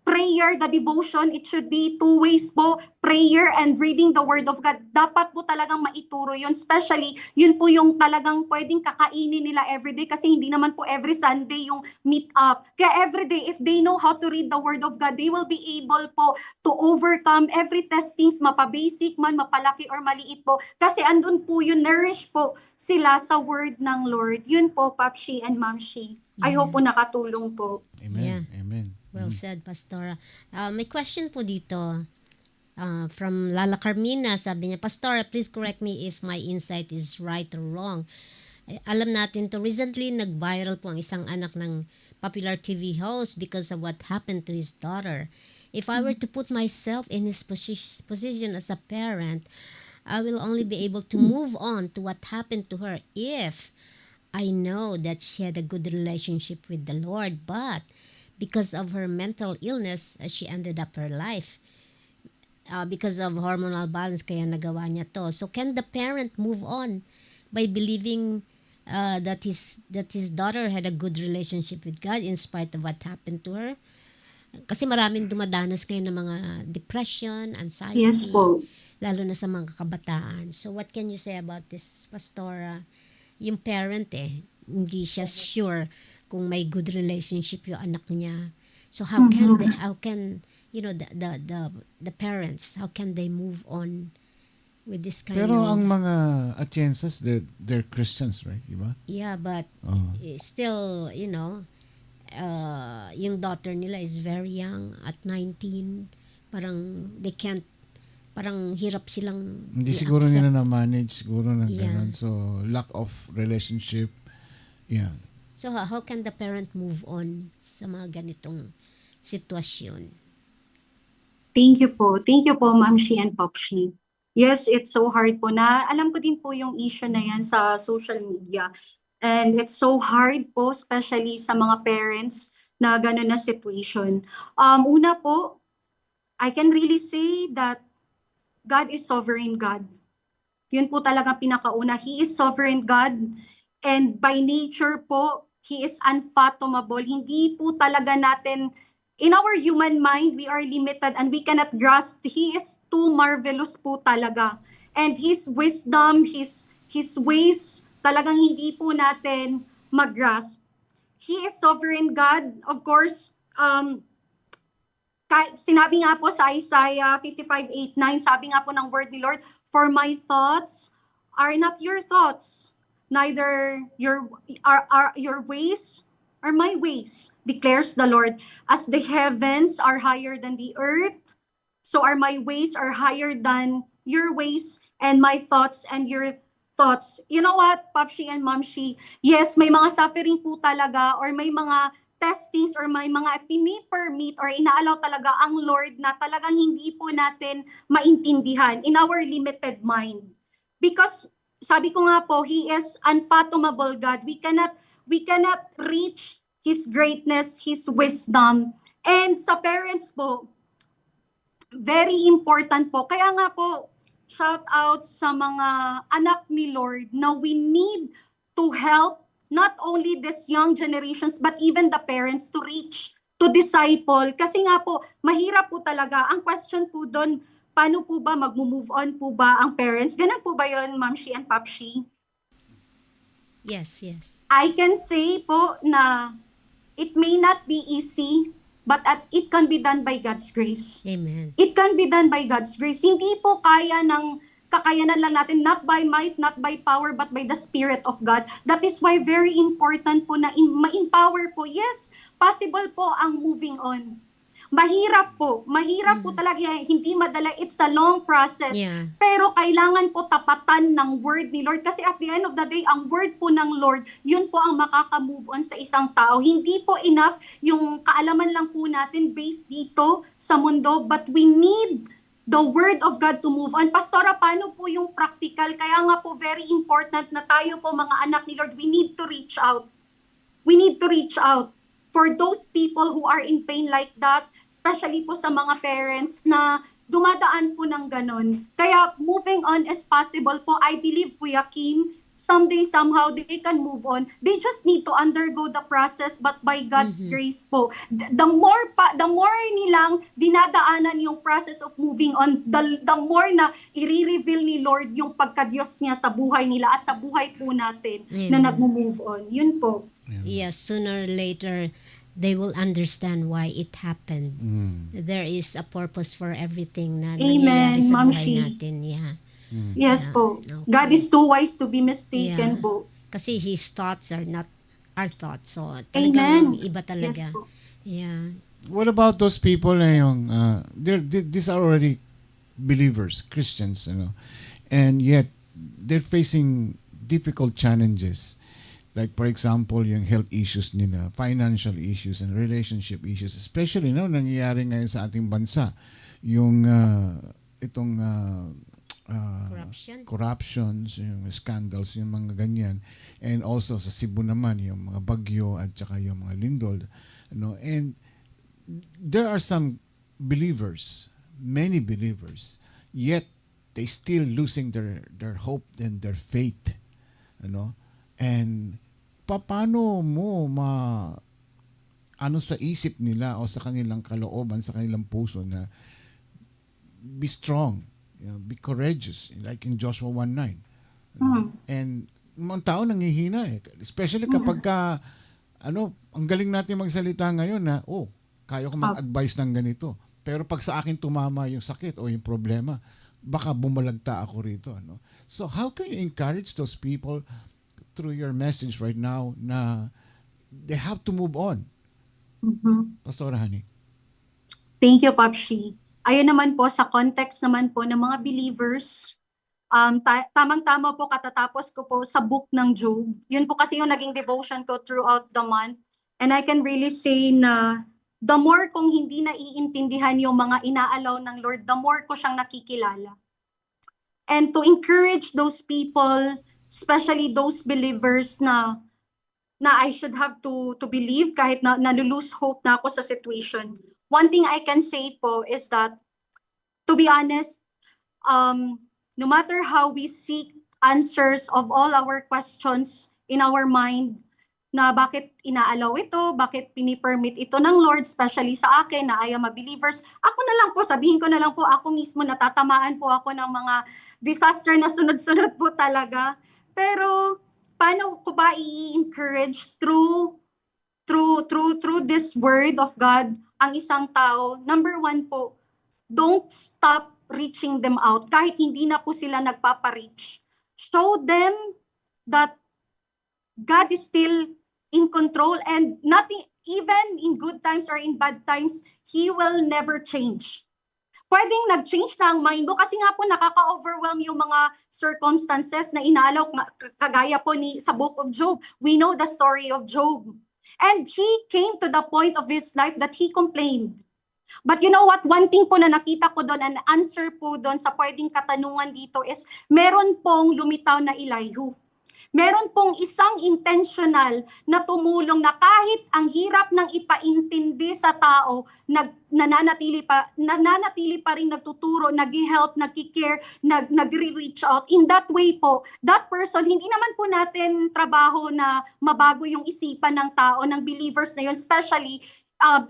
Prayer, the devotion, it should be two ways po. Prayer and reading the Word of God. Dapat po talagang maituro yun. Especially, yun po yung talagang pwedeng kakainin nila everyday, kasi hindi naman po every Sunday yung meet up. Kaya everyday, if they know how to read the Word of God, they will be able po to overcome every testings, mapa-basic man, mapalaki or maliit po. Kasi andun po yun, nourish po sila sa Word ng Lord. Yun po, Papshi and Mamshi. I hope po nakatulong po. Amen. Yeah. Amen. Well said, Pastora. May question po dito from Lala Carmina. Sabi niya, Pastora, please correct me if my insight is right or wrong. Alam natin to, recently nag-viral po ang isang anak ng popular TV host because of what happened to his daughter. If I were to put myself in his position as a parent, I will only be able to move on to what happened to her if I know that she had a good relationship with the Lord, but because of her mental illness, she ended up her life. Because of hormonal balance, kaya nagawa niya to. So can the parent move on by believing that his daughter had a good relationship with God in spite of what happened to her? Kasi maraming dumadanas ngayon ng mga depression, anxiety, Yes po. lalo na sa mga kabataan. So what can you say about this, Pastora? Yung parent hindi siya sure kung may good relationship yung anak niya. So how can you know the parents, how can they move on with this kind Pero of... ang mga Atiences, they're Christians, right? Diba? Yeah, but still, you know, yung daughter nila is very young, at 19. Parang they can't parang hirap silang Hindi siguro i-accept. nila na-manage, siguro na Yeah. ganun. So, lack of relationship. Yeah. So how can the parent move on sa mga ganitong sitwasyon? Thank you po. Thank you po, Ma'am Shi and Pop Shi. Yes, it's so hard po na alam ko din po yung issue na yan sa social media. And it's so hard po, especially sa mga parents na gano'n na situation. Una po, I can really say that God is sovereign God. Yun po talaga pinakauna. He is sovereign God. And by nature po, He is unfathomable. Hindi po talaga natin, in our human mind, we are limited and we cannot grasp. He is too marvelous po talaga. And His wisdom, His ways, talagang hindi po natin mag-grasp. He is sovereign God. Of course, sinabi nga po sa Isaiah 55:8-9, sabi nga po ng word ni Lord, "For my thoughts are not your thoughts, neither your ways are my ways, declares the Lord. As the heavens are higher than the earth, so are my ways are higher than your ways, and my thoughts and your thoughts." You know what, Popshi and Momshi? Yes, may mga suffering po talaga or may mga testings or may mga pini-permit or inaalaw talaga ang Lord na talagang hindi po natin maintindihan in our limited mind. Because sabi ko nga po, He is unfathomable God. We cannot reach His greatness, His wisdom. And sa parents po, very important po. Kaya nga po, shout out sa mga anak ni Lord na we need to help not only this young generations but even the parents to reach, to disciple. Kasi nga po, mahirap po talaga. Ang question po doon, paano po ba mag-move on po ba ang parents? Ganun po ba yun, Ma'am Shi and Pop Shi? Yes, yes. I can say po na it may not be easy, but it can be done by God's grace. Amen. It can be done by God's grace. Hindi po kaya ng kakayanan lang natin, not by might, not by power, but by the Spirit of God. That is why very important po na ma-empower po. Yes, possible po ang moving on. Mahirap po talaga, hindi madala, it's a long process. Yeah. Pero kailangan po tapatan ng word ni Lord kasi at the end of the day, ang word po ng Lord, yun po ang makaka-move on sa isang tao. Hindi po enough yung kaalaman lang po natin based dito sa mundo, but we need the word of God to move on. Pastora, paano po yung practical? Kaya nga po very important na tayo po mga anak ni Lord, we need to reach out. We need to reach out for those people who are in pain like that, especially po sa mga parents na dumadaan po ng ganon. Kaya moving on as possible po, I believe, Kuya Kim, someday, somehow, they can move on. They just need to undergo the process, but by God's grace po. The more nilang dinadaanan yung process of moving on, the more na i-reveal ni Lord yung pagka-Diyos niya sa buhay nila at sa buhay po natin na nag-move on. Yun po. Yes, sooner or later, they will understand why it happened. There is a purpose for everything na nangyayari sa Ma'am buhay Shi. natin. Yeah. Yes po. Okay. God is too wise to be mistaken Yeah. po. Kasi His thoughts are not our thoughts. So, Amen. talagang iba talaga. Yes po. Yeah. What about those people na yung, these are already believers, Christians, and yet they're facing difficult challenges. Like for example, yung health issues nila, financial issues and relationship issues, especially nangyayari ngayon sa ating bansa, yung itong corruptions, yung scandals, yung mga ganyan, and also sa Cebu naman yung mga bagyo at saka yung mga lindol, and there are some believers, many believers, yet they still losing their hope and their faith, and paano mo sa isip nila o sa kanilang kalooban, sa kanilang puso na be strong, be courageous, like in Joshua 1:9. And mga tao nanghihina especially kapag ang galing natin magsalita ngayon na, kaya ko mag-advise ng ganito. Pero pag sa akin tumama yung sakit o yung problema, baka bumalagta ako rito. So how can you encourage those people through your message right now na they have to move on? Pastor Hani. Thank you, Popshi. ayun naman po, sa context naman po ng mga believers, tamang-tama po katatapos ko po sa book ng Job. Yun po kasi yung naging devotion ko throughout the month. And I can really say na the more kong hindi naiintindihan yung mga inaalaw ng Lord, the more ko siyang nakikilala. And to encourage those people, especially those believers na I should have to believe kahit na nalulose hope na ako sa situation. One thing I can say po is that, to be honest, no matter how we seek answers of all our questions in our mind, na bakit inaalaw ito, bakit pinipermit ito ng Lord, especially sa akin na I am a believers, ako na lang po, sabihin ko na lang po, ako mismo natatamaan po ako ng mga disaster na sunod-sunod po talaga. Pero paano ko ba i-encourage through this word of God ang isang tao? Number one po, don't stop reaching them out kahit hindi na po sila nagpapareach. Show them that God is still in control, and nothing, even in good times or in bad times, He will never change. Pwedeng nag-change na ang mind mo kasi nga po nakaka-overwhelm yung mga circumstances na inaalaw, kagaya po sa book of Job. We know the story of Job. And he came to the point of his life that he complained. But you know what? One thing po na nakita ko doon, an answer po doon sa pwedeng katanungan dito is, meron pong lumitaw na Elihu. Meron pong isang intentional na tumulong na kahit ang hirap ng ipaintindi sa tao, nananatili pa rin nagtuturo, nag-help, nag-care, nagre-reach out. In that way po, that person, hindi naman po natin trabaho na mabago yung isipan ng tao, ng believers na yun, especially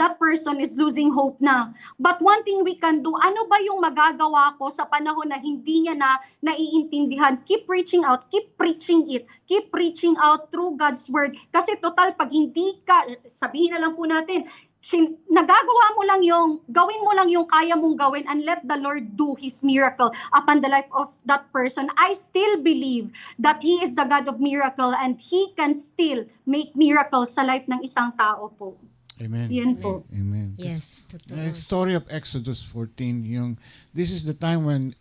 that person is losing hope na. But one thing we can do, ano ba yung magagawa ko sa panahon na hindi niya na naiintindihan? Keep reaching out, keep preaching it, keep reaching out through God's word. Kasi total, pag hindi ka, sabihin na lang po natin, nagagawa mo lang gawin mo lang yung kaya mong gawin and let the Lord do His miracle upon the life of that person. I still believe that He is the God of miracle and He can still make miracles sa life ng isang tao po. Amen. Yan po. Amen. Yes, totoo. The story of Exodus 14, this is the time when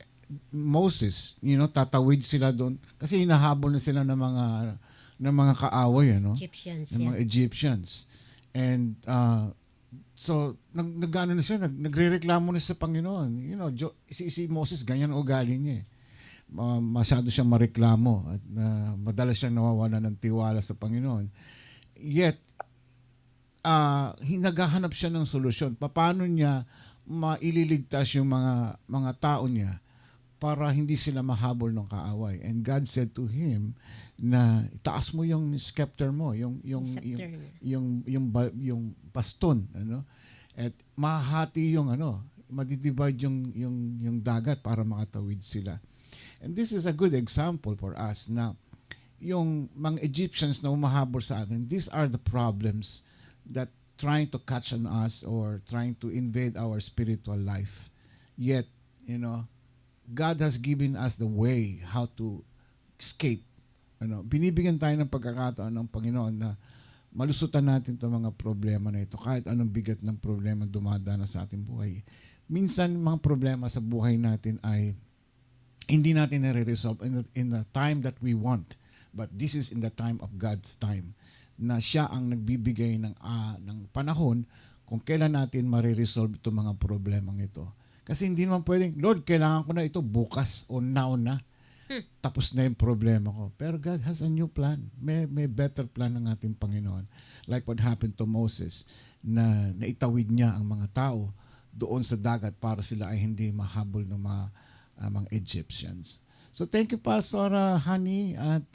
Moses, tatawid sila doon kasi hinahabol na sila ng mga kaaway, Egyptians, ng mga Egyptians. And so nagano na siya, nagrereklamo na sa Panginoon. Si Moses ganyan ang ugali niya. Masyado siyang mareklamo at madalas siyang nawawala ng tiwala sa Panginoon. Yet naghahanap siya ng solusyon. Paano niya maililigtas yung mga tao niya para hindi sila mahabol ng kaaway. And God said to him na itaas mo yung scepter mo, yung baston, at mahati yung madidivide yung dagat para makatawid sila. And this is a good example for us na yung mga Egyptians na umahabol sa atin, these are the problems that trying to catch on us or trying to invade our spiritual life. Yet, God has given us the way how to escape. Binibigyan tayo ng pagkakataon ng Panginoon na malusutan natin itong mga problema na ito. Kahit anong bigat ng problema dumadana sa ating buhay. Minsan, mga problema sa buhay natin ay hindi natin nare-resolve in the time that we want. But this is in the time of God's time, na siya ang nagbibigay ng panahon kung kailan natin mariresolve itong mga problemang ito. Kasi hindi naman pwedeng, Lord, kailangan ko na ito bukas o now na. Tapos na yung problema ko. Pero God has a new plan. May better plan ng ating Panginoon. Like what happened to Moses, na naitawid niya ang mga tao doon sa dagat para sila ay hindi mahabol ng mga Egyptians. So thank you, Pastor Honey, at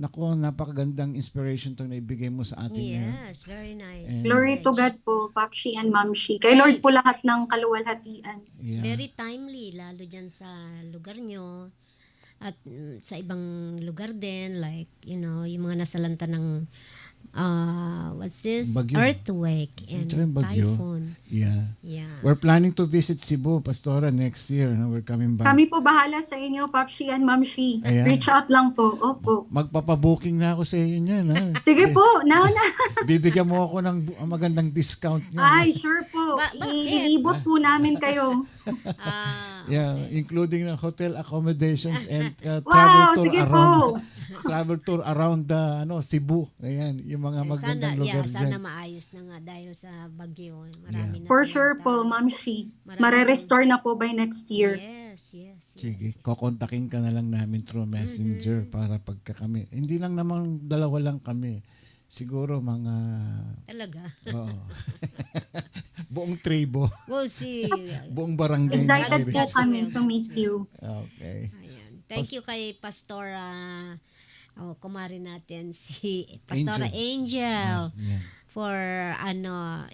napakagandang inspiration itong naibigay mo sa atin. Yes, very nice. And Glory to God po, Papshi and Mamshi. Kay Lord po lahat ng kaluwalhatian. Yeah. Very timely, lalo dyan sa lugar nyo. At sa ibang lugar din, like, yung mga nasalanta ng what's this? Bagyo. Earthquake and Ito yung bagyo. typhoon. Yeah. Yeah. We're planning to visit Cebu, Pastora, next year. We're coming back. Kami po bahala sa inyo, Papshi and Mamshi. Ayan. Reach out lang po. Opo. Magpapabooking na ako sa iyo niyan. Ha? Sige po, now na. Bibigyan mo ako ng magandang discount niya. Ay, sure po. Bakit? Ililibot po namin kayo. Yeah, including ng hotel accommodations and Wow, sige po. travel tour around the Cebu. Ayan, yung mga magandang lugar sana dyan. maayos na nga dahil sa bagyo. Marami na For silang sure po, tao. Ma'am Shi. Maraming- Mare-restore na po by next year. Yes, yes, yes. Sige, kokontakin ka na lang namin through messenger para pagka kami. Hindi lang naman dalawa lang kami. Siguro mga Talaga. oo. Buong tribo, We'll see. buong barangay. Excited po That's kami well, to meet you. Okay. Ayan. Thank you kay Pastora kumari natin si Pastora Angel Yeah. for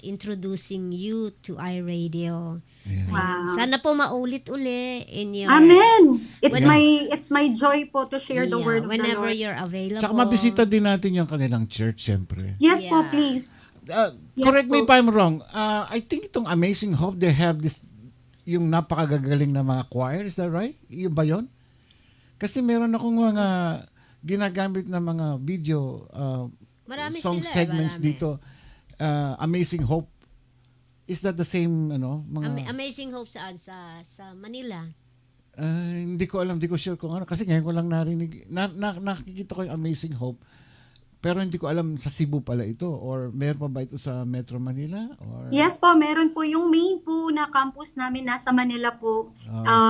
introducing you to iRadio. Yeah. Wow. Sana po maulit uli in your Amen. It's When- it's my joy po to share the Yeah, word of the whenever Lord. you're available. Tsaka mabisita din natin yung kanilang church, syempre. Yes po, Yeah. please. Yes Correct me po. if I'm wrong. I think itong Amazing Hope, they have this, yung napakagagaling na mga choir. Is that right? Yung ba yun? Kasi meron akong mga ginagamit na mga video Marami song sila, segments marami. dito. Amazing Hope. Is that the same, mga... Amazing Hope saan? Sa Manila. Hindi ko alam, hindi ko sure kung ano. Kasi ngayon ko lang narinig, nakikita ko yung Amazing Hope. Pero hindi ko alam sa Cebu pala ito. Or meron pa ba ito sa Metro Manila? Or... Yes po, meron po yung main po na campus namin nasa Manila po.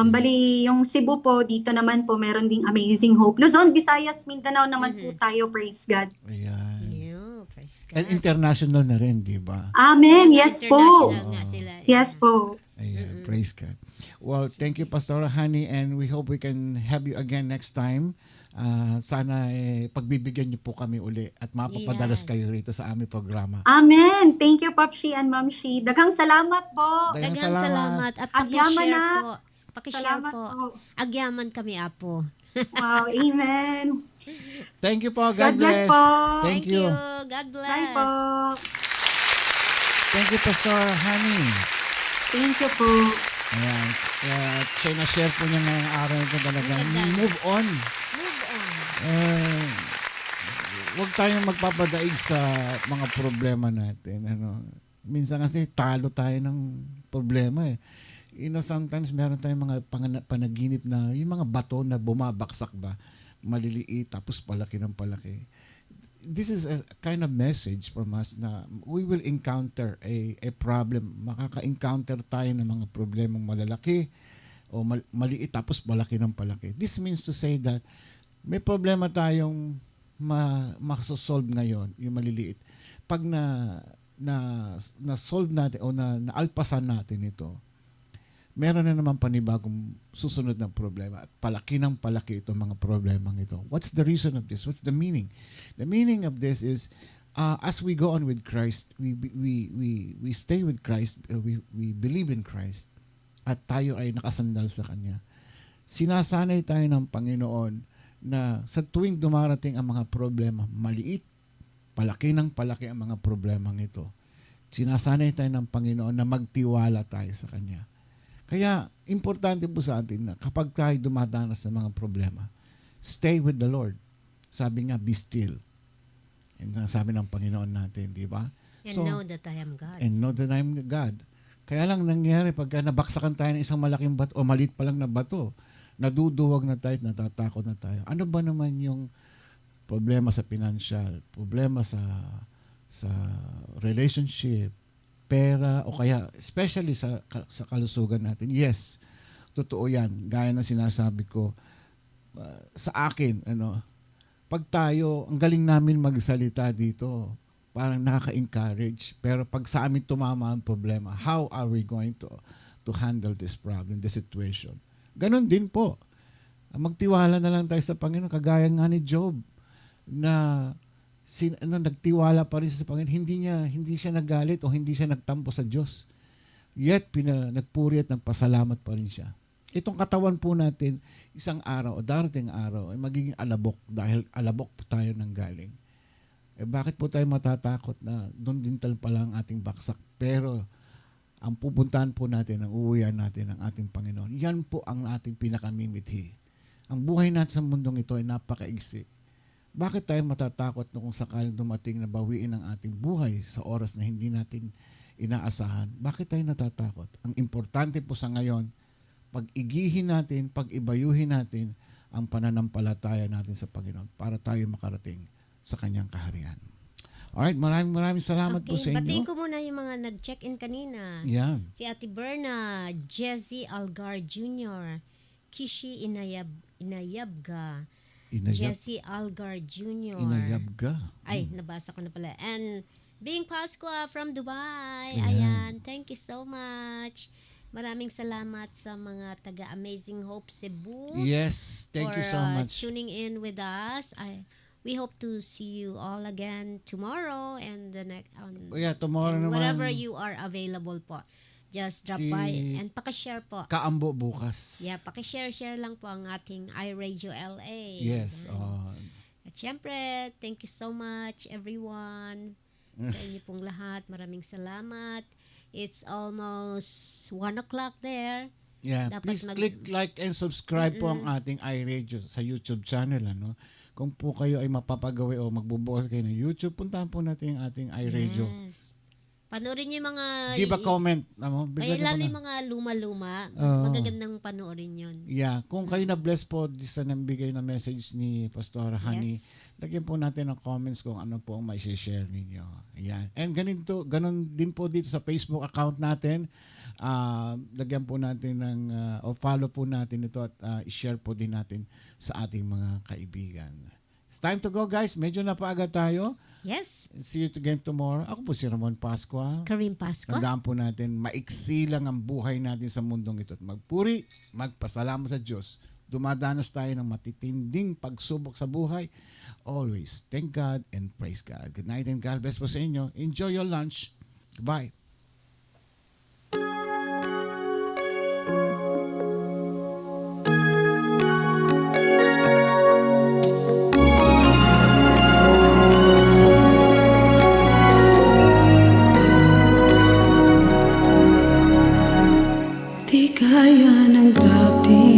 Bali, yung Cebu po, dito naman po, meron ding Amazing Hope. Luzon, Visayas, Mindanao naman po tayo, praise God. Ayan. Yeah, praise God. And international na rin, di ba? Amen, yes po. International nga sila. Yes po. Ayan, praise God. Well, thank you, Pastora Honey, and we hope we can have you again next time. Sana pagbibigyan niyo po kami uli at mapapadalas Yes. kayo rito sa aming programa. Amen. Thank you, Popshi and Mamshi. Daghang salamat po. Daghang Daghang salamat. At Agyaman pakishare na. po. Pakishare Salamat po. po. Agyaman kami, Apo. Wow, amen. Thank you po. God bless po. Thank you. God bless. Bye po. Thank you, Pastora Honey. Thank you po. Ayan. Siya na-share po niya ngayong araw ito talaga. Move on. Move on. Huwag tayong magpapadaig sa mga problema natin. Minsan kasi talo tayo ng problema eh. Sometimes meron tayong mga panaginip na yung mga bato na bumabaksak ba, maliliit tapos palaki ng palaki. This is a kind of message from us na we will encounter a problem. Makaka-encounter tayo ng mga problemang malalaki o maliit tapos palaki ng palaki. This means to say that may problema tayong masosolve ngayon, yung maliliit. Pag na-solve natin o naalpasan natin ito, meron na naman panibagong susunod na problema. At palaki ng palaki itong mga problemang ito. What's the reason of this? What's the meaning? The meaning of this is, as we go on with Christ, we stay with Christ, we believe in Christ, at tayo ay nakasandal sa Kanya. Sinasanay tayo ng Panginoon na sa tuwing dumarating ang mga problema, maliit, palaki ng palaki ang mga problemang ito. Sinasanay tayo ng Panginoon na magtiwala tayo sa Kanya. Kaya, importante po sa atin na kapag tayo dumadanas sa mga problema, stay with the Lord. Sabi nga, be still. And sabi ng Panginoon natin, di ba? And know that I am God. And know that I am God. Kaya lang nangyari, pagka nabaksakan tayo ng isang malaking bato, o maliit pa lang na bato, naduduwag na tayo, natatakot na tayo. Ano ba naman yung problema sa financial, problema sa relationship, pera, o kaya especially sa kalusugan natin? Yes, totoo yan. Gaya na sinasabi ko, sa akin, pag tayo, ang galing namin magsalita dito, parang nakaka-encourage. Pero pag sa amin tumama ang problema, how are we going to handle this problem, this situation? Ganon din po. Magtiwala na lang tayo sa Panginoon. Kagaya nga ni Job, na nagtiwala pa rin sa Panginoon. Hindi siya nagalit o hindi siya nagtampo sa Diyos. Yet, nagpuri at nagpasalamat pa rin siya. Itong katawan po natin, isang araw o darating araw, ay magiging alabok dahil alabok po tayo nang galing. Bakit po tayo matatakot na doon din pala ang ating baksak? Pero ang pupuntahan po natin, ang uuwian natin ng ating Panginoon, yan po ang ating pinakamimithi. Ang buhay natin sa mundong ito ay napakaigsi. Bakit tayo matatakot na kung sakaling dumating na bawiin ang ating buhay sa oras na hindi natin inaasahan. Bakit tayo natatakot? Ang importante po sa ngayon, pag-igihin natin, pag-ibayuhin natin ang pananampalataya natin sa Panginoon para tayo makarating sa Kanyang kaharian. Alright, maraming salamat po sa batiin inyo. ko muna yung mga nag-check-in kanina. Yan. Si Ate Berna, Jesse Algar Jr., Kishi Inayabga, Jesse Algar Jr. Inayabga. Ay, nabasa ko na pala. And Bing Pasqua from Dubai. Ayan. Ayan, thank you so much. Maraming salamat sa mga taga-Amazing Hope Cebu. Yes, thank you so much. Tuning in with us. We hope to see you all again tomorrow and the next Tomorrow naman. whenever you are available po. Just drop by and pakishare po. Kaambo bukas. Yeah, pakishare lang po ang ating iRadio LA. Yes. At syempre, thank you so much everyone. Sa inyo pong lahat, maraming salamat. It's almost 1 o'clock there. Yeah, Dapat please click like and subscribe po ang ating iRadio sa YouTube channel. Kung po kayo ay mapapagawi o magbubukas kayo ng YouTube, puntahan po natin ang ating iRadio. Yes. Panoorin niyo yung mga... Give a comment. Kaya lalo yung mga luma-luma, magagandang panoorin yun. Yeah, kung kayo na-bless po sa nambigay na message ni Pastor Honey, Yes. lagyan po natin ng comments kung ano po ang may share ninyo. Ayan. And ganun din po dito sa Facebook account natin. Lagyan po natin o follow po natin ito at i-share po din natin sa ating mga kaibigan. It's time to go, guys. Medyo napaaga tayo. Yes. See you again tomorrow. Ako po si Ramon Pasqua. Karim Pasco. Tandaan po natin, maiksi lang ang buhay natin sa mundong ito. At magpuri, magpasalamat sa Diyos. Dumadanas tayo ng matitinding pagsubok sa buhay. Always thank God and praise God. Good night and God bless po sa inyo. Enjoy your lunch. Goodbye. Di kaya ng dati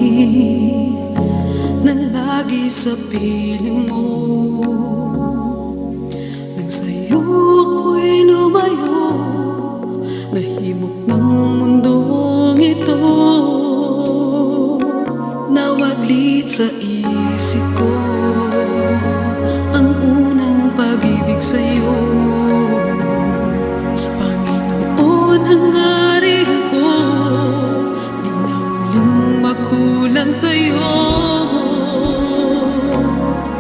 na lagi sa piling mo. Nang sa'yo ako'y lumayo, nahimok ng mundong ito. Nawaglit sa isip ko ang unang pag-ibig sa'yo. Panginoon, hangarin ko, di na muling magkulang sa'yo.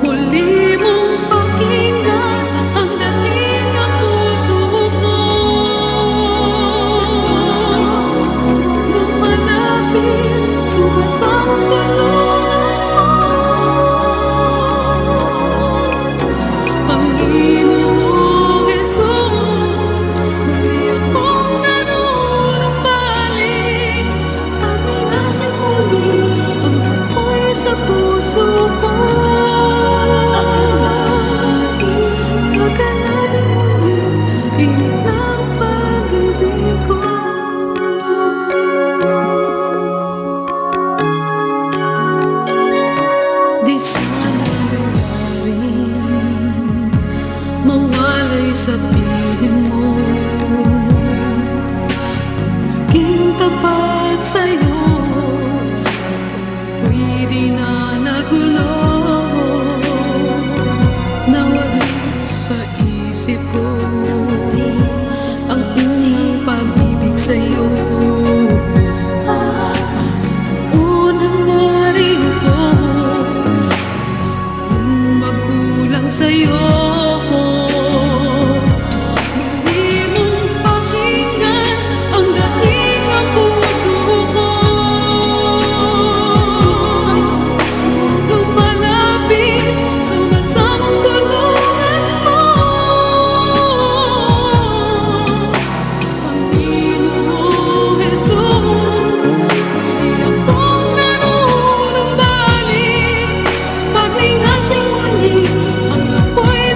Muli mong pakinggan ang dating ng puso ko. Lumalapit, sumasang tulungan mo. Panginoong Jesus, muli akong nanunumbalik. Pag-inasin muli ang apoy sa puso ko. Pagkalapit muli, init ng pag-ibig ko. Di sana nangyaring mawalay sa piling mo. Kung naging tapat sa'yo, ako'y di na nagulo. Nawaglit sa isip ko ang unang pag-ibig sa'yo. Unang narin ko, walang magkulang sa'yo. Muli mong pakinggan ang dating ng puso ko. Lumalapit, sumasamang tulungan mo. Panginoong Jesus, muli akong nanunumbalik. Pagningasing muli ang apoy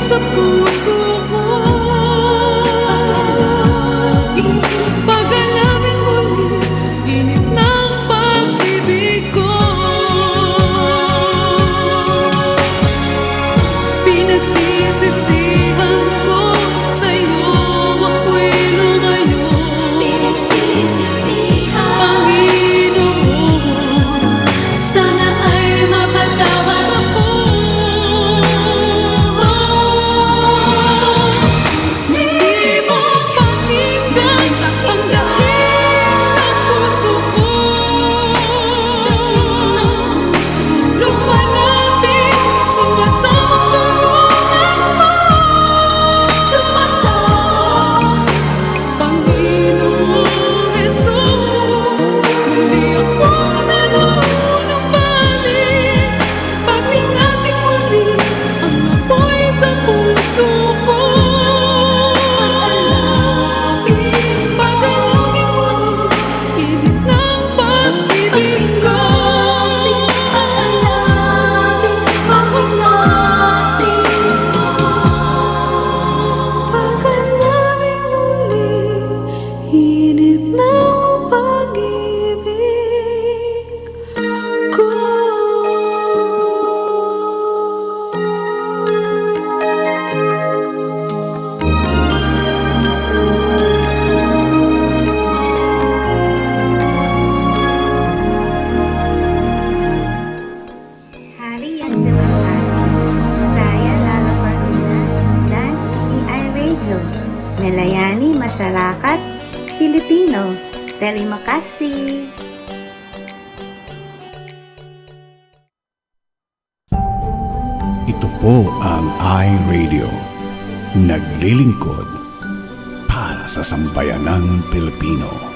Melayani Masyarakat Filipino. Terima kasih. Ito po ang iRadio. Naglilingkod para sa sambayanang Pilipino.